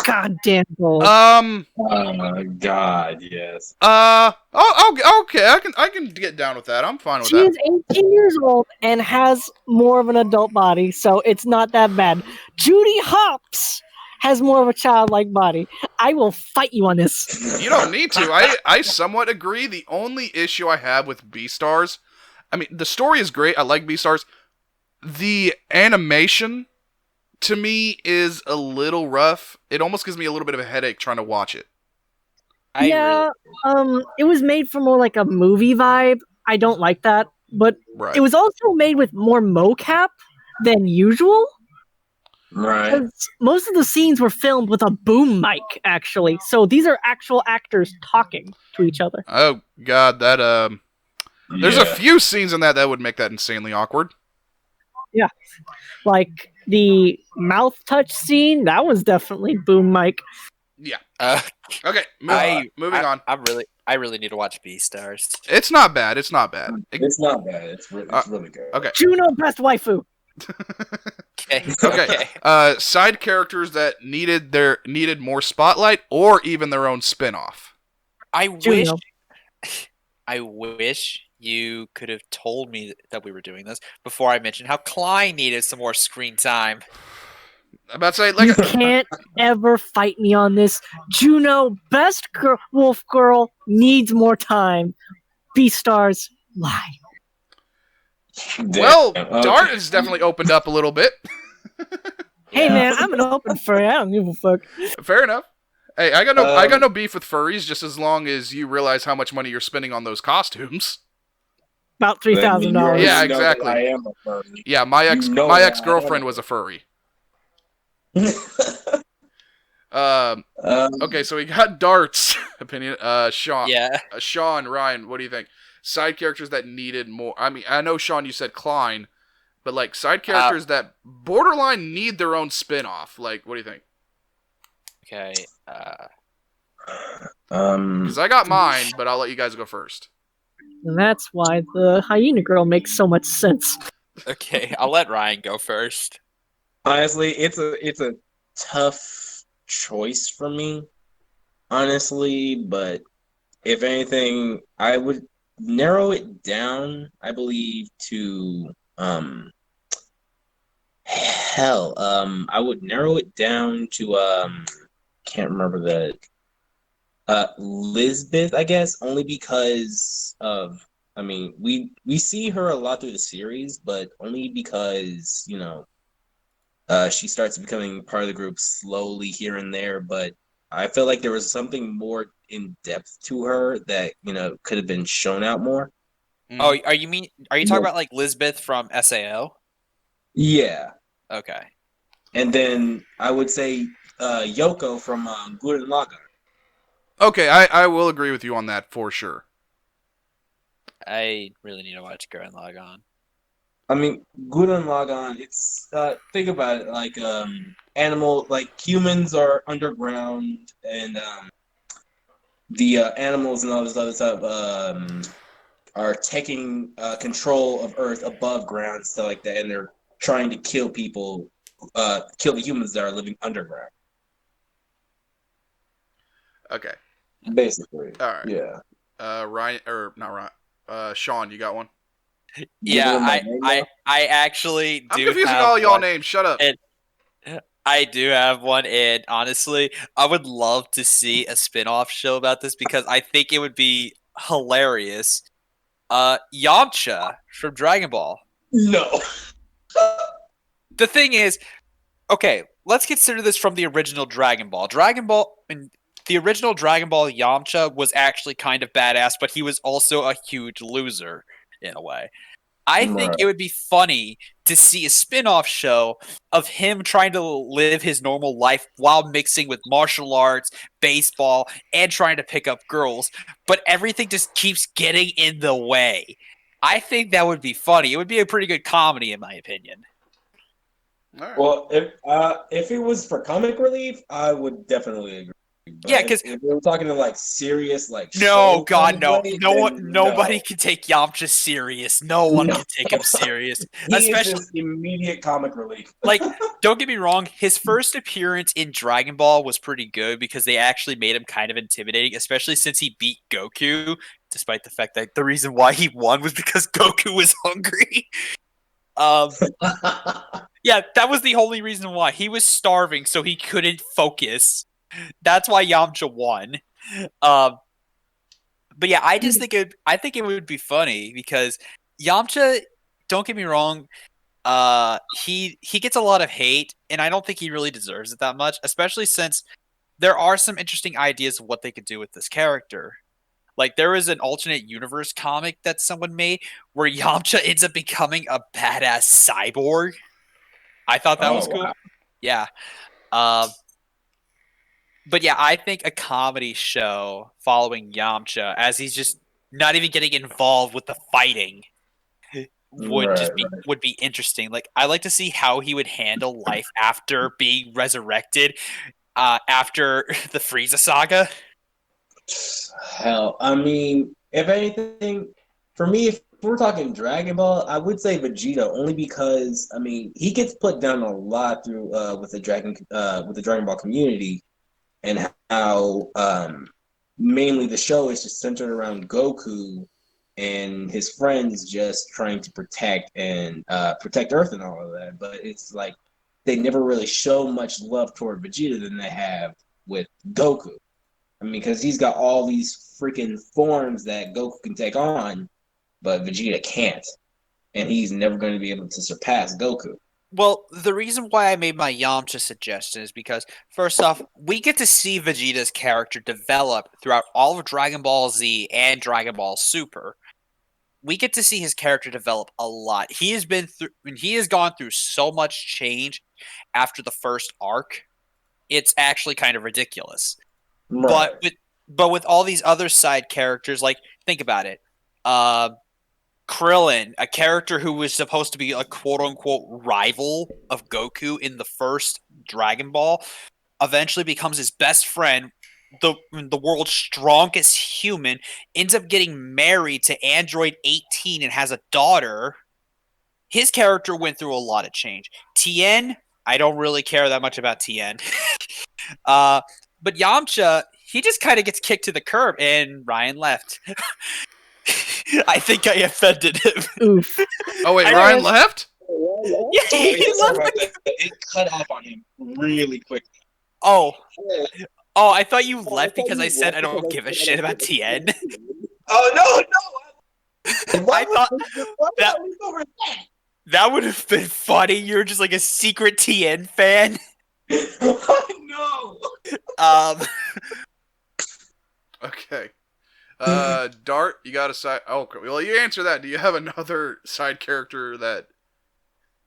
goddamn gold. Oh my god, yes. Okay, I can get down with that. I'm fine with She that. is 18 years old and has more of an adult body, so it's not that bad. Judy Hopps has more of a childlike body. I will fight you on this. You don't need to. I somewhat agree. The only issue I have with Beastars, I mean, the story is great. I like Beastars. The animation, to me, is a little rough. It almost gives me a little bit of a headache trying to watch it. It was made for more like a movie vibe. I don't like that, but Right. it was also made with more mocap than usual. Right. 'Cause most of the scenes were filmed with a boom mic, actually. So these are actual actors talking to each other. Oh god, that there's a few scenes in that would make that insanely awkward. Yeah. Like the mouth touch scene, that was definitely boom mic. Yeah. Uh, Okay, moving on. I really need to watch Beastars. It's not bad. It's not bad. It's not bad. It's really good. Okay. Juno best waifu. Okay. Side characters that needed more spotlight or even their own spin-off. Juno. I wish you could have told me that we were doing this before I mentioned how Klein needed some more screen time. I'm about to say, You can't ever fight me on this. Juno, best wolf girl, needs more time. Beastars, lie. well, Dart has definitely opened up a little bit. Hey man, I'm an open furry. I don't give a fuck. Fair enough. Hey, I got no beef with furries, just as long as you realize how much money you're spending on those costumes. About $3,000. Yeah, exactly. I am a furry. Yeah, my ex-girlfriend was a furry. Okay, so we got Dart's opinion. Sean. Yeah. Sean, Ryan, what do you think? Side characters that needed more. I mean, I know Sean, you said Klein, but like side characters that borderline need their own spin-off. Like, what do you think? Okay. Because I got mine, but I'll let you guys go first. And that's why the hyena girl makes so much sense. Okay, I'll let Ryan go first. Honestly, it's a tough choice for me. Honestly, but if anything, I would narrow it down, I believe, to I would narrow it down to can't remember the Lisbeth, I guess, only because of I mean, we see her a lot through the series, but only because, she starts becoming part of the group slowly here and there, but I feel like there was something more in depth to her that, could have been shown out more. Oh, Mhm. are you talking about like Lisbeth from SAO? Yeah. Okay. And then I would say Yoko from Gurren Lagann. Okay, I will agree with you on that for sure. I really need to watch Gurren Lagann. I mean, Gurren Lagann, it's think about it like animal like humans are underground and the animals and all this other stuff are taking control of Earth above ground, stuff like that, and they're trying to kill people, kill the humans that are living underground. Okay. Basically, All right. yeah. Ryan or not Ryan? Sean, you got one? Giving Yeah, them my I name I now? I actually I'm do confusing have all y'all one. names. Shut up. And I do have one, and honestly, I would love to see a spin-off show about this because I think it would be hilarious. Yamcha from Dragon Ball. No. The thing is, okay, let's consider this from the original Dragon Ball. The original Dragon Ball Yamcha was actually kind of badass, but he was also a huge loser in a way. I think Right. it would be funny to see a spin-off show of him trying to live his normal life while mixing with martial arts, baseball, and trying to pick up girls, but everything just keeps getting in the way. I think that would be funny. It would be a pretty good comedy in my opinion. All right. Well, if it was for comic relief, I would definitely agree. Yeah, But because if we were talking to like serious, like no, show kind God, of no, way, no one, then nobody no, can take Yamcha serious. No one no, can take him serious, he is especially just immediate comic relief. like. Don't get me wrong. His first appearance in Dragon Ball was pretty good because they actually made him kind of intimidating, especially since he beat Goku. Despite the fact that the reason why he won was because Goku was hungry. Um, yeah, that was the only reason why he was starving, so he couldn't focus. That's why Yamcha won. Um, But yeah, I think it would be funny because Yamcha, don't get me wrong, he gets a lot of hate, and I don't think he really deserves it that much, especially since there are some interesting ideas of what they could do with this character. Like there was an alternate universe comic that someone made where Yamcha ends up becoming a badass cyborg. I thought that was Oh cool. wow! Yeah. Um, but yeah, I think a comedy show following Yamcha as he's just not even getting involved with the fighting Right, would be interesting. Like I like to see how he would handle life after being resurrected after the Frieza saga. hell, I mean, if anything, for me, if we're talking Dragon Ball, I would say Vegeta only because I mean he gets put down a lot through with the Dragon Ball community and how mainly the show is just centered around Goku and his friends just trying to protect Earth and all of that. But it's like they never really show much love toward Vegeta than they have with Goku. I mean, because he's got all these freaking forms that Goku can take on, but Vegeta can't, and he's never going to be able to surpass Goku. Well, the reason why I made my Yamcha suggestion is because, first off, we get to see Vegeta's character develop throughout all of Dragon Ball Z and Dragon Ball Super. We get to see his character develop a lot. He has gone through so much change after the first arc. It's actually kind of ridiculous. But Right. with all these other side characters, like think about it. Uh, Krillin, a character who was supposed to be a quote unquote rival of Goku in the first Dragon Ball, eventually becomes his best friend, the world's strongest human, ends up getting married to Android 18 and has a daughter. His character went through a lot of change. Tien, I don't really care that much about Tien. But Yamcha, he just kind of gets kicked to the curb, and Ryan left. I think I offended him. Oof. Oh wait, I Ryan guess- left? Yeah, Oh, he yeah, sorry left. about that. It cut off on him really quickly. Oh, Oh, I thought you left because I said I don't give a shit about TN. Oh no! I thought Why would that- I leave over that? That would have been funny. You're just like a secret TN fan. No. Um, Okay. Dart, you got a side. Oh, okay. Well, you answer that. Do you have another side character that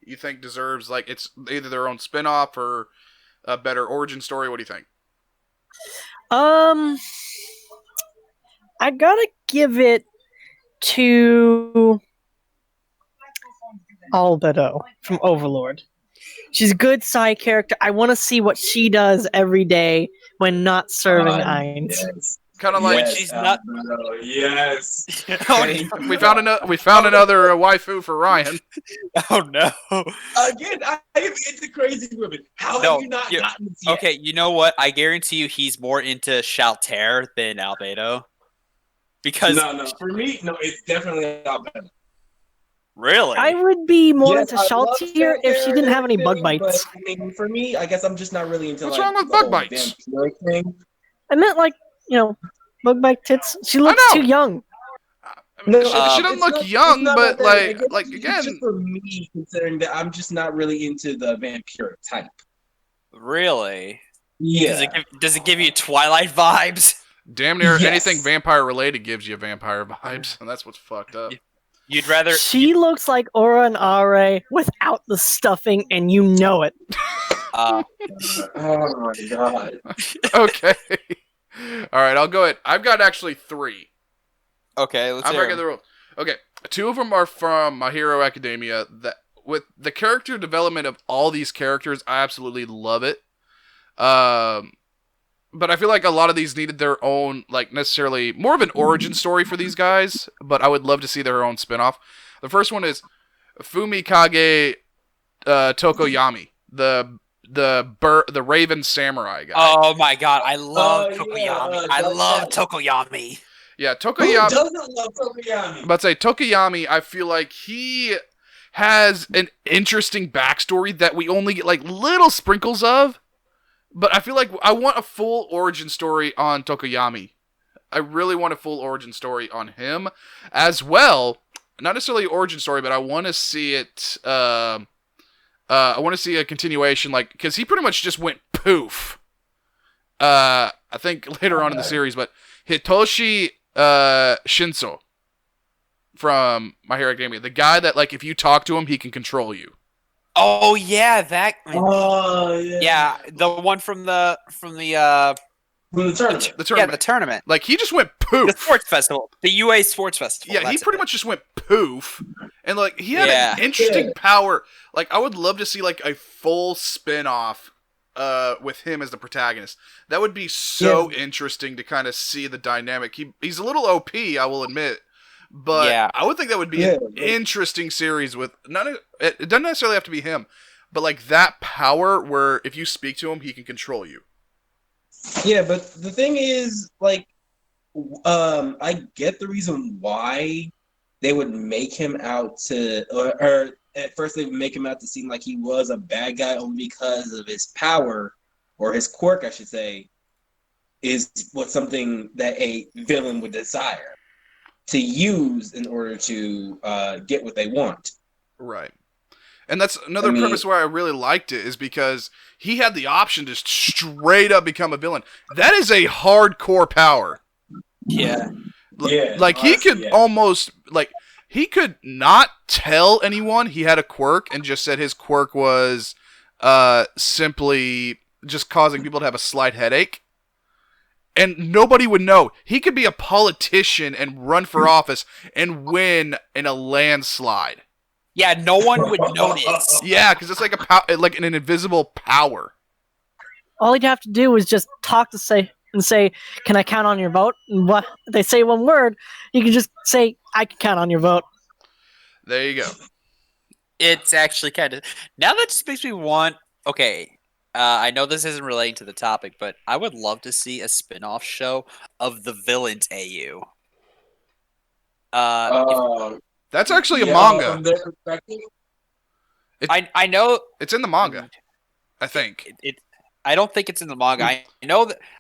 you think deserves, like, it's either their own spin-off or a better origin story? What do you think? I gotta give it to Albedo from Overlord. She's a good side character. I want to see what she does every day when not serving Ainz. Yes. Kind of like Yes, she's not- Albedo, yes. we found another waifu for Ryan. oh no. Again, I am into crazy women. How No, have you not you- gotten this yet? Okay, you know what? I guarantee you he's more into Shaltair than Albedo. Because No, for me, no, it's definitely Albedo. really, I would be more Yes, into I love Shaltier if she Shaltair didn't have any and bug everything, bites. But, I mean, for me, I guess I'm just not really into What's like wrong with the bug whole bites? vampire thing. I meant like, bug bite tits. She looks know. too young. No, She doesn't it's look not- young, it's not but about that. I guess like it's again, just for me, considering that I'm just not really into the vampire type. really. Yeah, Does it give you Twilight vibes? damn near Yes. anything vampire related gives you vampire vibes, and that's what's fucked up. You'd rather She looks like Aura and Are without the stuffing, and you know it. uh, oh my god. Okay. All right, I'll go ahead. I've got actually 3. okay, let's I'm hear breaking the rules. Okay, 2 of them are from My Hero Academia. That with the character development of all these characters, I absolutely love it. But I feel like a lot of these needed their own, like, necessarily more of an origin story for these guys. But I would love to see their own spinoff. The first one is Fumikage Tokoyami, the Raven Samurai guy. Oh my god, I love Oh, Tokoyami. yeah, I that's love that. Tokoyami. Yeah, Who Tokoyami. doesn't love Tokoyami? I'm about to say Tokoyami. I feel like he has an interesting backstory that we only get like little sprinkles of. But I feel like I want a full origin story on Tokoyami. I really want a full origin story on him as well. Not necessarily an origin story, but I want to see it. I want to see a continuation, like, because he pretty much just went poof. I think later on in the series, but Hitoshi Shinso from My Hero Academia, the guy that, like, if you talk to him, he can control you. Oh yeah, that. Oh yeah. Yeah, the one from the From the tournament. The yeah tournament. the tournament, Like, he just went the poof. sports festival, the UA sports festival. Yeah, he that's pretty it. much just went poof. And, like, he had Yeah. an interesting Yeah. power. Like, I would love to see, like, a full spin-off with him as the protagonist. That would be so interesting to kind of see the dynamic. He's a little OP, I will admit. But Yeah. I would think that would be an interesting series with it doesn't necessarily have to be him, but like that power where if you speak to him, he can control you. Yeah, but the thing is, like, I get the reason why they would make him out to, or at first they would make him out to seem like he was a bad guy only because of his power, or his quirk, I should say, is what something that a villain would desire to use in order to get what they want. Right. And that's another premise why I really liked it, is because he had the option to straight up become a villain. That is a hardcore power. Yeah. Yeah, Like, he honestly, could yeah. almost, like, he could not tell anyone he had a quirk and just said his quirk was simply just causing people to have a slight headache. And nobody would know. He could be a politician and run for office and win in a landslide. Yeah, no one would notice. Yeah, because it's like like an invisible power. All he'd have to do is just talk to say, "Can I count on your vote?" And what they say one word, you can just say, "I can count on your vote." There you go. It's actually kind of now that just makes me want. Okay, I know this isn't relating to the topic, but I would love to see a spin-off show of the villains AU. That's actually a Yeah, manga. From their perspective, I know It's in the manga, I think. it I don't think it's in the manga.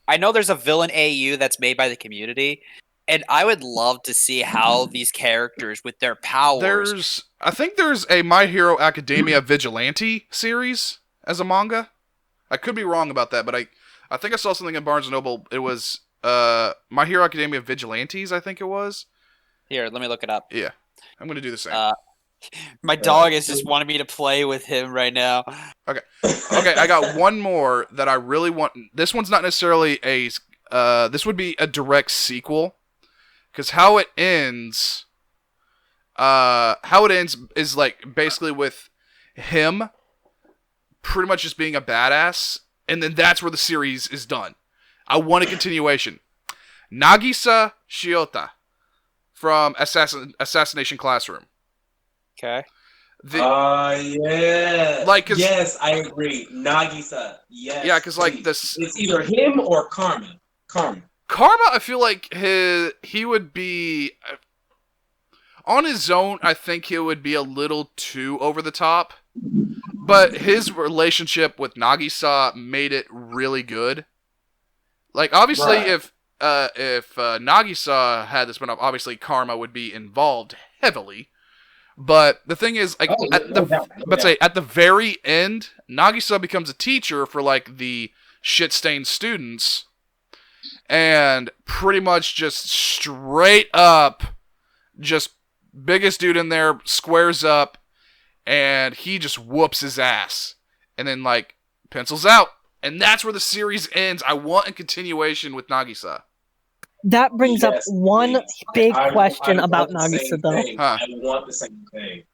I know there's a villain AU that's made by the community, and I would love to see how these characters with their powers. I think there's a My Hero Academia Vigilante series as a manga. I could be wrong about that, but I think I saw something in Barnes & Noble. It was My Hero Academia Vigilantes, I think it was. Here, let me look it up. Yeah, I'm going to do the same. My dog is just wanting me to play with him right now. Okay, I got one more that I really want. This one's not necessarily this would be a direct sequel, because how it ends is like basically with him pretty much just being a badass, and then that's where the series is done. I want a continuation. Nagisa Shiota from Assassination Classroom. Okay. Yeah. Like, yes, I agree. Nagisa. Yes. Yeah, because like this, it's either him or Karma. Karma, I feel like he would be on his own. I think he would be a little too over the top, but his relationship with Nagisa made it really good. Like, obviously, Right. if Nagisa had the spin-off, obviously Karma would be involved heavily. But the thing is, like, at the very end, Nagisa becomes a teacher for like the shit-stained students, and pretty much just straight up, just biggest dude in there squares up, and he just whoops his ass, and then like pencils out, and that's where the series ends. I want a continuation with Nagisa. That brings up one big question I about want the Nagisa, same though. thing. Huh. I want the same thing.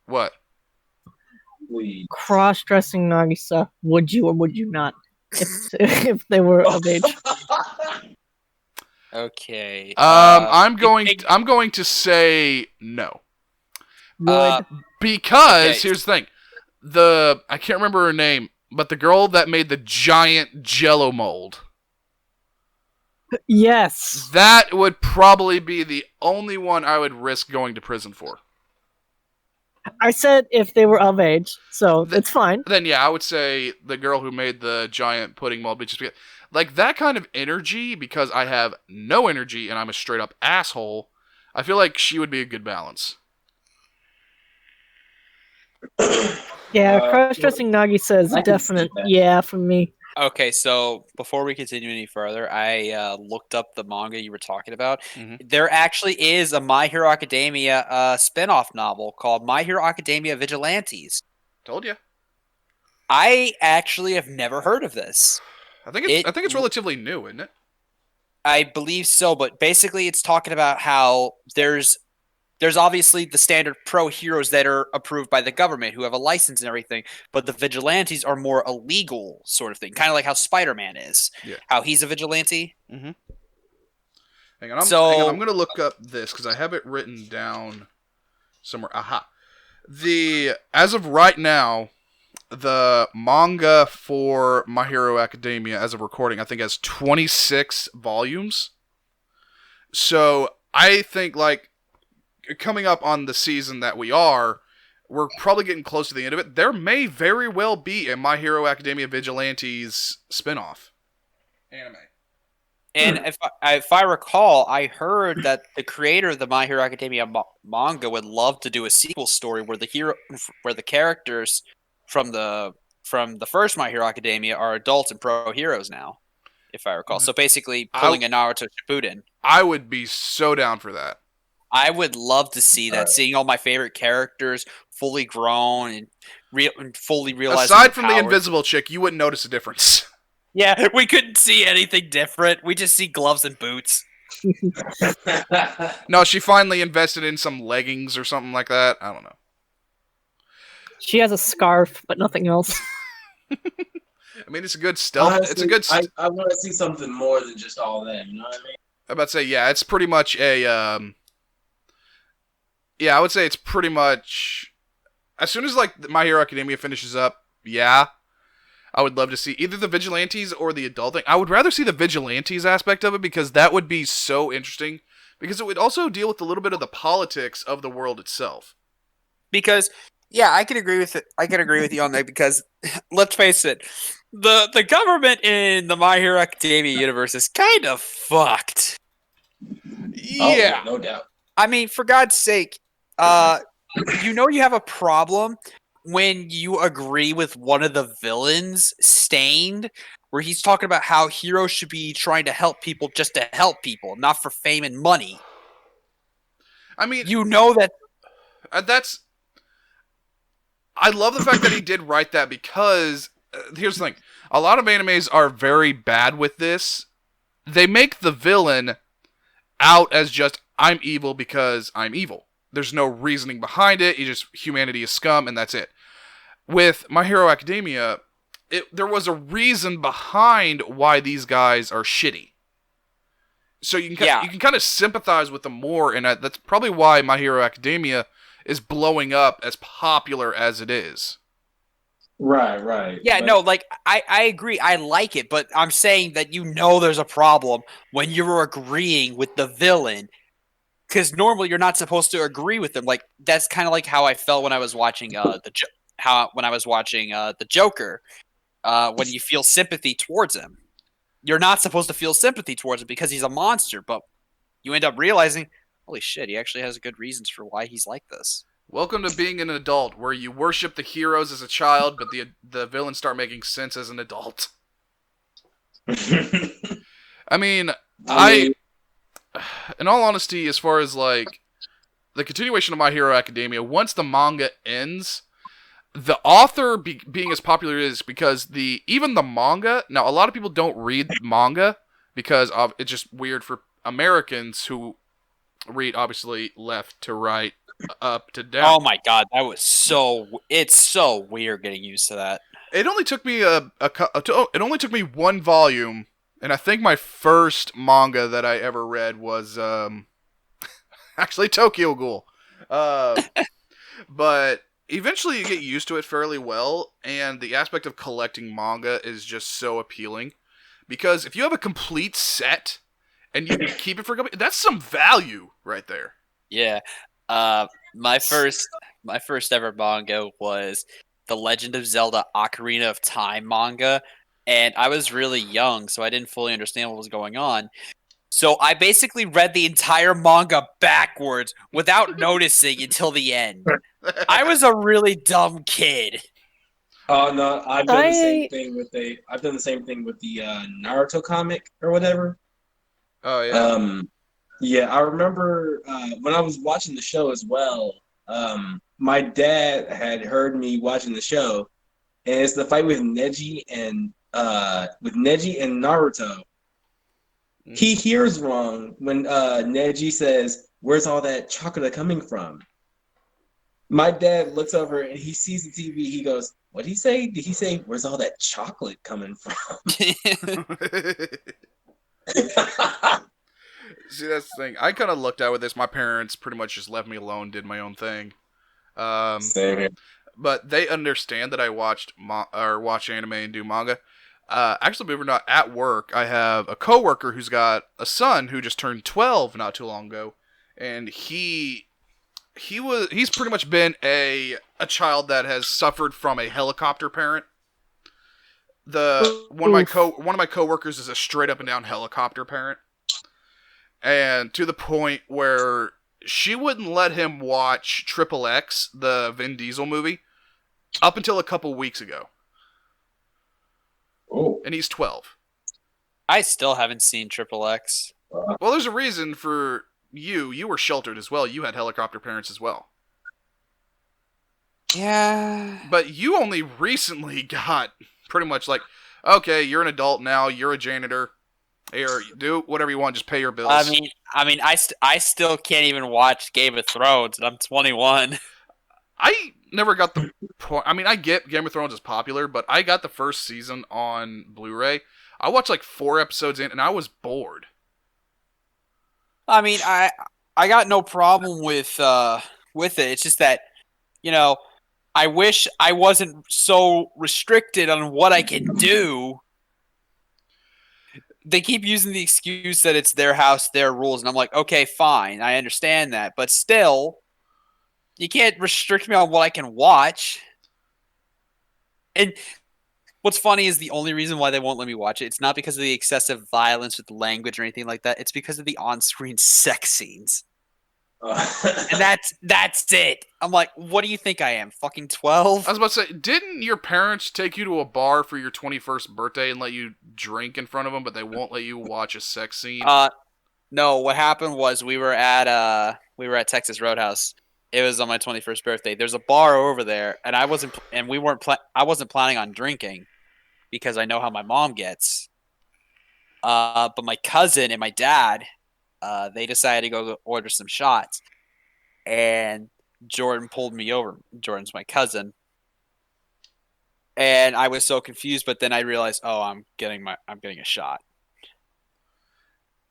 What? Please. Cross-dressing Nagisa, would you or would you not? If they were of age. Okay. I'm going to say no. Would. Because Okay. here's the thing. I can't remember her name, but the girl that made the giant Jello mold. Yes. That would probably be the only one I would risk going to prison for. I said if they were of age, so it's fine. Then yeah, I would say the girl who made the giant pudding mold, just like that kind of energy, because I have no energy and I'm a straight up asshole. I feel like she would be a good balance. Yeah, cross-dressing Nagisa is I can see definite. that. Yeah, for me. Okay, so before we continue any further, I looked up the manga you were talking about. Mhm. There actually is a My Hero Academia spin-off novel called My Hero Academia Vigilantes. Told you. I actually have never heard of this. I think it's relatively new, isn't it? I believe so, but basically it's talking about how there's obviously the standard pro heroes that are approved by the government who have a license and everything, but the vigilantes are more illegal sort of thing, kind of like how Spider-Man is. Yeah. How he's a vigilante. Mm-hmm. Hang on, I'm going to look up this because I have it written down somewhere. Aha. As of right now, the manga for My Hero Academia, as of recording, I think has 26 volumes. So I think, like, coming up on the season that we're probably getting close to the end of it. There may very well be a My Hero Academia Vigilantes spinoff anime. And if I recall, I heard that the creator of the My Hero Academia manga would love to do a sequel story where the characters from the first My Hero Academia are adults and pro heroes now, if I recall. So basically, pulling a Naruto Shippuden. I would be so down for that. I would love to see that, seeing all my favorite characters fully grown and fully realizing. Aside from the invisible chick, you wouldn't notice a difference. Yeah, we couldn't see anything different. We just see gloves and boots. No, she finally invested in some leggings or something like that. I don't know. She has a scarf, but nothing else. I mean, it's a good stealth. Honestly, it's a good. I want to see something more than just all that. You know what I mean? I'm about to say, yeah, it's pretty much a. Yeah, I would say it's pretty much. As soon as like My Hero Academia finishes up, yeah, I would love to see either the Vigilantes or the adult thing. I would rather see the Vigilantes aspect of it because that would be so interesting. Because it would also deal with a little bit of the politics of the world itself. Because, yeah, I could agree with it. I could agree with you on that because, let's face it, The government in the My Hero Academia universe is kind of fucked. Yeah. Oh, no doubt. I mean, for God's sake, you know you have a problem when you agree with one of the villains, Stained, where he's talking about how heroes should be trying to help people just to help people, not for fame and money. I mean, You know that. that's. I love the fact that he did write that because here's the thing: a lot of animes are very bad with this. They make the villain out as just I'm evil because I'm evil. There's no reasoning behind it. You just humanity is scum, and that's it. With My Hero Academia, there was a reason behind why these guys are shitty. So you can kind of sympathize with them more, and that's probably why My Hero Academia is blowing up as popular as it is. Right. Yeah, But no, like I agree, I like it, but I'm saying that you know there's a problem when you're agreeing with the villain, because normally you're not supposed to agree with them. Like that's kind of like how I felt when I was watching the Joker. When you feel sympathy towards him, you're not supposed to feel sympathy towards him because he's a monster, but you end up realizing, holy shit, he actually has good reasons for why he's like this. Welcome to being an adult, where you worship the heroes as a child, but the villains start making sense as an adult. I mean, in all honesty, as far as like the continuation of My Hero Academia, once the manga ends, the author being as popular as because even the manga. Now, a lot of people don't read manga because it's just weird for Americans who read obviously left to right, up to down. Oh my god, it's so weird getting used to that. It only took me it only took me one volume, and I think my first manga that I ever read was actually Tokyo Ghoul. But eventually you get used to it fairly well, and the aspect of collecting manga is just so appealing. Because if you have a complete set and you keep it for a couple, that's some value right there. Yeah. My first ever manga was The Legend of Zelda Ocarina of Time manga, and I was really young, so I didn't fully understand what was going on. So I basically read the entire manga backwards without noticing until the end. I was a really dumb kid. Oh no, I've done the same thing with the Naruto comic or whatever. Oh yeah. Yeah, I remember when I was watching the show as well. My dad had heard me watching the show, and it's the fight with Neji and Naruto. He hears wrong when Neji says, "Where's all that chocolate coming from?" My dad looks over and he sees the TV. He goes, "What did he say? Did he say, where's all that chocolate coming from?" See, that's the thing. I kind of looked out with this. My parents pretty much just left me alone, did my own thing. Same here. But they understand that I watch anime and do manga. Actually, believe it or not, at work, I have a coworker who's got a son who just turned 12 not too long ago, and he's pretty much been a child that has suffered from a helicopter parent. One of my coworkers is a straight up and down helicopter parent, and to the point where she wouldn't let him watch Triple X, the Vin Diesel movie, up until a couple weeks ago. Oh. And he's 12. I still haven't seen Triple X. Well, there's a reason for you. You were sheltered as well. You had helicopter parents as well. Yeah. But you only recently got pretty much like, okay, you're an adult now. You're a janitor. Or do whatever you want. Just pay your bills. I still can't even watch Game of Thrones, and I'm 21. I never got the point. I mean, I get Game of Thrones is popular, but I got the first season on Blu-ray. I watched like 4 episodes in, and I was bored. I mean, I got no problem with it. It's just that, I wish I wasn't so restricted on what I can do. They keep using the excuse that it's their house, their rules, and I'm like, okay, fine, I understand that, but still, you can't restrict me on what I can watch. And What's funny is the only reason why they won't let me watch it. It's not because of the excessive violence with language or anything like that. It's because of the on-screen sex scenes. And that's it. I'm like, what do you think I am? Fucking 12? I was about to say, didn't your parents take you to a bar for your 21st birthday and let you drink in front of them, but they won't let you watch a sex scene? No. What happened was we were at Texas Roadhouse. It was on my 21st birthday. There's a bar over there, and I wasn't planning on drinking because I know how my mom gets. But my cousin and my dad, they decided to go order some shots, and Jordan pulled me over. Jordan's my cousin, and I was so confused. But then I realized, oh, I'm getting a shot,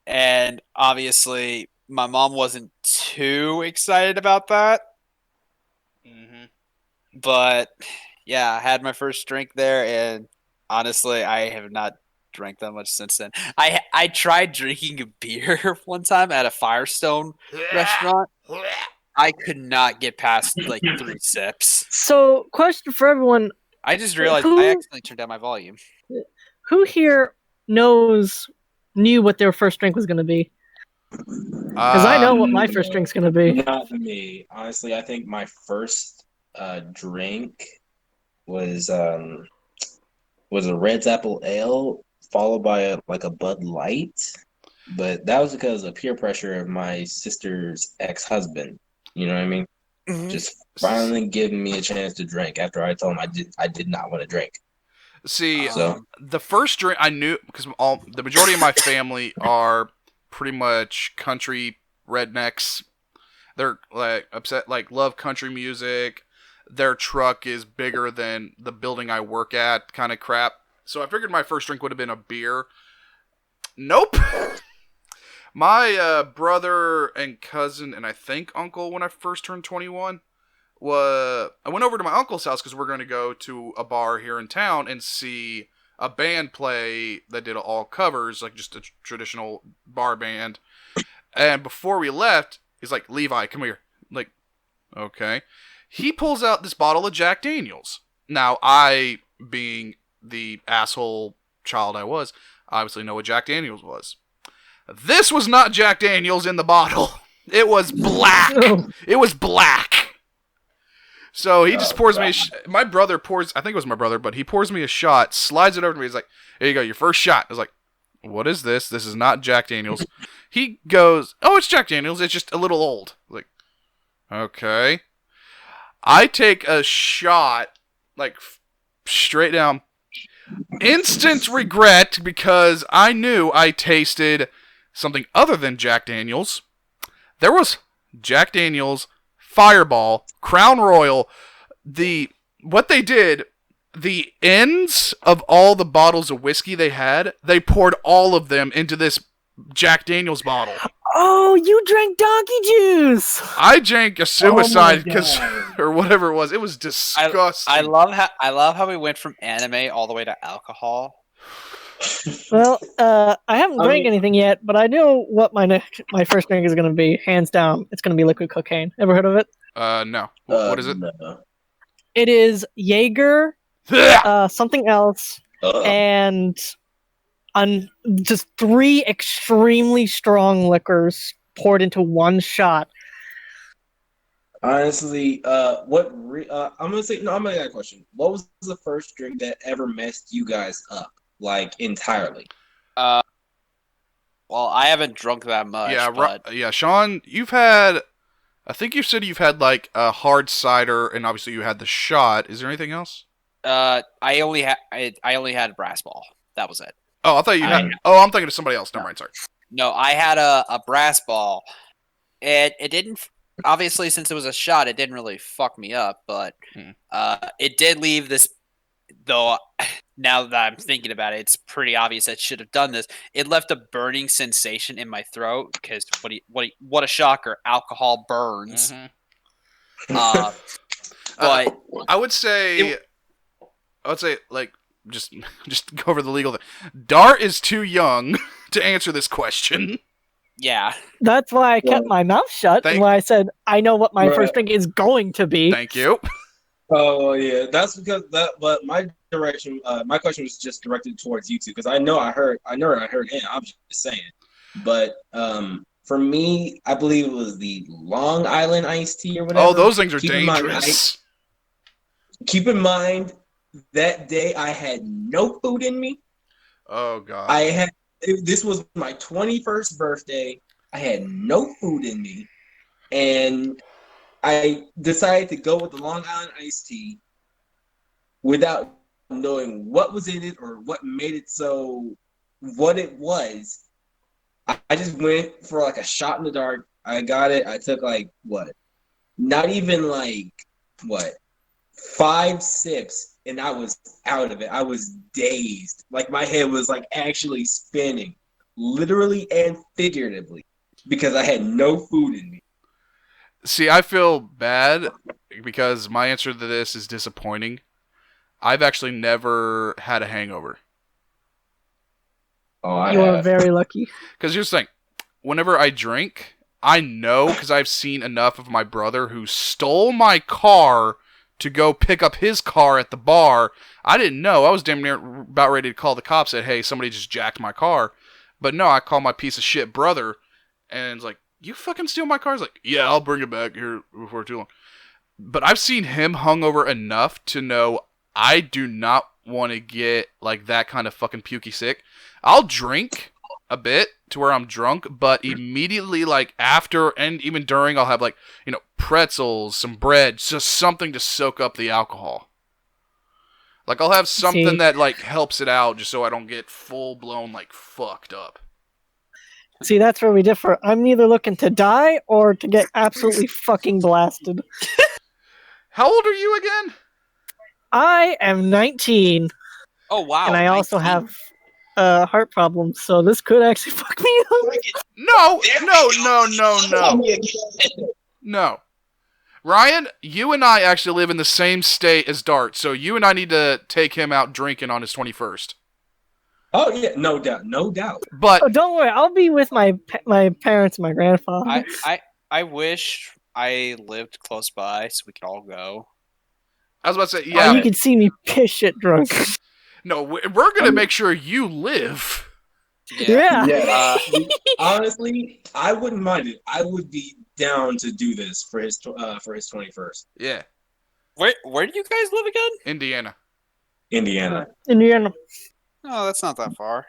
and obviously my mom wasn't too excited about that. Mm-hmm. But yeah, I had my first drink there, and honestly, I have not drank that much since then. I tried drinking a beer one time at a Firestone restaurant. I could not get past like 3 sips. So, question for everyone: I just realized I accidentally turned down my volume. Who here knew what their first drink was going to be? Because I know what my first drink's going to be. Not me. Honestly, I think my first drink was a Red's Apple Ale, followed by a Bud Light. But that was because of peer pressure of my sister's ex-husband. You know what I mean? Mm-hmm. Just finally giving me a chance to drink after I told him I did not want to drink. See, the first drink I knew, because the majority of my family are pretty much country rednecks. They're love country music. Their truck is bigger than the building I work at, kind of crap. So I figured my first drink would have been a beer. Nope. My brother and cousin and I think uncle, when I first turned 21, I went over to my uncle's house because we're going to go to a bar here in town and see a band play that did all covers, like just a traditional bar band. And before we left, he's like, "Levi, come here." I'm like, okay. He pulls out this bottle of Jack Daniels. Now, I, being the asshole child I was, obviously know what Jack Daniels was. This was not Jack Daniels in the bottle. It was black. It was black. So he just pours me my brother pours, I think it was my brother, but he pours me a shot, slides it over to me. He's like, "Here you go, your first shot." I was like, "What is this? This is not Jack Daniels." He goes, "Oh, it's Jack Daniels. It's just a little old." I was like, okay. I take a shot, like, straight down. Instant regret, because I knew I tasted something other than Jack Daniels. There was Jack Daniels, Fireball, Crown Royal. What they did, the ends of all the bottles of whiskey they had, they poured all of them into this Jack Daniels bottle. Oh, you drank donkey juice! I drank a suicide or whatever it was. It was disgusting. I love how we went from anime all the way to alcohol. Well, I haven't drank anything yet, but I know what my first drink is going to be. Hands down, it's going to be liquid cocaine. Ever heard of it? No. What is it? No. It is Jaeger, something else, and just 3 extremely strong liquors poured into one shot. Honestly, I'm gonna say no. I'm gonna ask a question. What was the first drink that ever messed you guys up, like entirely? Well, I haven't drunk that much. Yeah, Sean, you've had. I think you said you've had like a hard cider, and obviously you had the shot. Is there anything else? I only had brass ball. That was it. Oh, I thought you had. Oh, I'm thinking of somebody else. Never mind. Sorry. No, I had a brass ball. It didn't. Obviously, since it was a shot, it didn't really fuck me up, but it did leave this. Though now that I'm thinking about it, it's pretty obvious I should have done this. It left a burning sensation in my throat because what a shocker! Alcohol burns. Mm-hmm. But I would say like just go over the legal thing. Dart is too young to answer this question. Yeah. That's why I kept my mouth shut and why I said I know what my first drink is going to be. Thank you. Oh yeah, that's because that. But my question was just directed towards you two because I know I heard him. I'm just saying, but for me, I believe it was the Long Island iced tea or Oh, whatever. those things are dangerous. Keep in mind that day I had no food in me. Oh god. This was my 21st birthday. I had no food in me, and I decided to go with the Long Island iced tea without knowing what was in it or what made it so what it was. I just went for like a shot in the dark. I got it. I took like what? Not even like what? 5 sips and I was out of it. I was dazed. Like my head was like actually spinning, literally and figuratively, because I had no food in me. See, I feel bad because my answer to this is disappointing. I've actually never had a hangover. Oh, I You are have. very lucky. Because here's the thing. Whenever I drink, I know because I've seen enough of my brother who stole my car to go pick up his car at the bar. I didn't know. I was damn near about ready to call the cops, said, hey, somebody just jacked my car. But no, I called my piece of shit brother, and it's like, you fucking steal my car? He's like, yeah, I'll bring it back here before too long. But I've seen him hungover enough to know I do not want to get like that kind of fucking pukey sick. I'll drink a bit to where I'm drunk, but immediately like after and even during I'll have like, pretzels, some bread, just something to soak up the alcohol. Like I'll have something that like helps it out just so I don't get full blown like fucked up. See, that's where we differ. I'm neither looking to die or to get absolutely fucking blasted. How old are you again? I am 19. Oh wow! And I also 19. have heart problems, so this could actually fuck me up. No. Ryan, you and I actually live in the same state as Dart, so you and I need to take him out drinking on his 21st. Oh yeah, no doubt. But Oh, don't worry, I'll be with my parents and my grandfather. I wish I lived close by so we could all go. I was about to say, Oh, yeah. you can see me piss shit drunk. No, we're going to make sure you live. Yeah. Honestly, I wouldn't mind it. I would be down to do this for his 21st. Yeah. Where do you guys live again? Indiana. Indiana. Oh, that's not that far.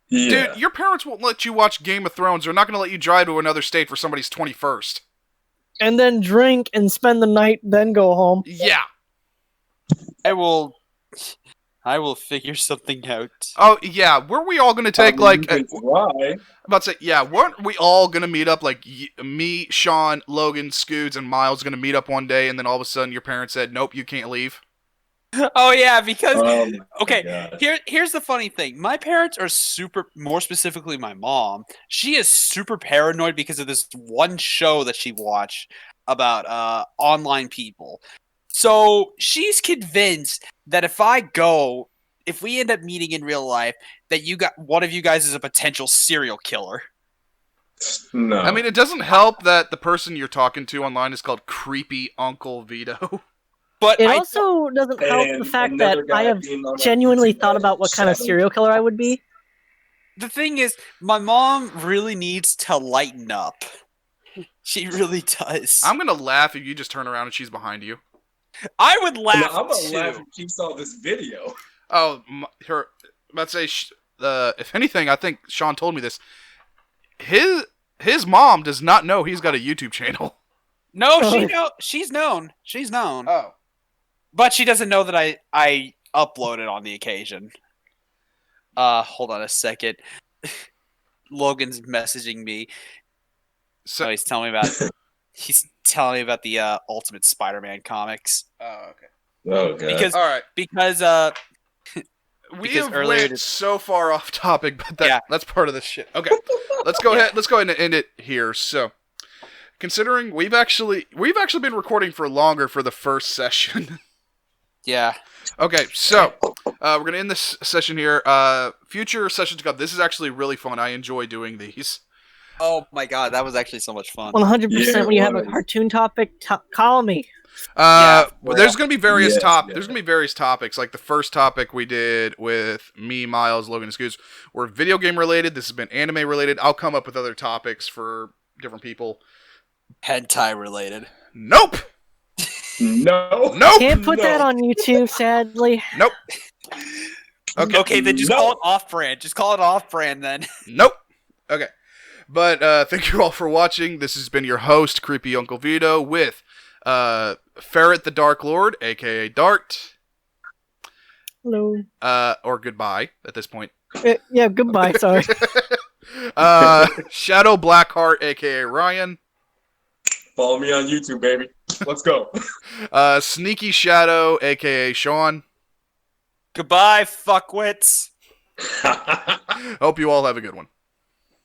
Yeah. Dude, your parents won't let you watch Game of Thrones. They're not going to let you drive to another state for somebody's 21st. And then drink and spend the night, then go home. Yeah. I will figure something out. Oh, yeah. Were we all going to take, like... Why? I'm about to say, yeah, weren't we all going to meet up, like, me, Sean, Logan, Scoots, and Miles going to meet up one day, and then all of a sudden your parents said, nope, you can't leave? Oh, yeah, because... okay, here's the funny thing. My parents are more specifically my mom, she is super paranoid because of this one show that she watched about online people. So she's convinced that if we end up meeting in real life, that one of you guys is a potential serial killer. No. I mean, it doesn't help that the person you're talking to online is called Creepy Uncle Vito. But it also doesn't help the fact that I have genuinely thought about what kind of serial killer I would be. The thing is, my mom really needs to lighten up. She really does. I'm going to laugh if you just turn around and she's behind you. I would laugh I'm gonna too. laugh if she saw this video. Oh, let's say, if anything, I think Sean told me this. His mom does not know he's got a YouTube channel. No, she's known. She's known. Oh. But she doesn't know that I upload it on the occasion. Hold on a second. Logan's messaging me. So he's telling me about the Ultimate Spider-Man comics. Oh, okay. Oh, God. All right. Because we have went so far off topic, but that's part of this shit. Okay, let's go ahead. Let's go ahead and end it here. So, considering we've actually been recording for longer for the first session. Yeah. Okay, so we're gonna end this session here. Future sessions to come. This is actually really fun. I enjoy doing these. Oh my god, that was actually so much fun. 100%. When you have a cartoon topic, call me. Yeah, for There's real. gonna be various Yes, yeah. There's gonna be various topics. Like the first topic we did with me, Miles, Logan, and Scoots were video game related. This has been anime related. I'll come up with other topics for different people. Hentai related. Nope. No. Nope. Can't put No. that on YouTube, sadly. Nope. Okay. Okay, then just No. call it off-brand. Just call it off-brand then. Nope. Okay. But thank you all for watching. This has been your host, Creepy Uncle Vito, with Ferret the Dark Lord, aka Dart. Hello. Or goodbye at this point. Yeah, goodbye, sorry. Shadow Blackheart, aka Ryan. Follow me on YouTube, baby. Let's go. Sneaky Shadow, aka Sean. Goodbye, fuckwits. Hope you all have a good one.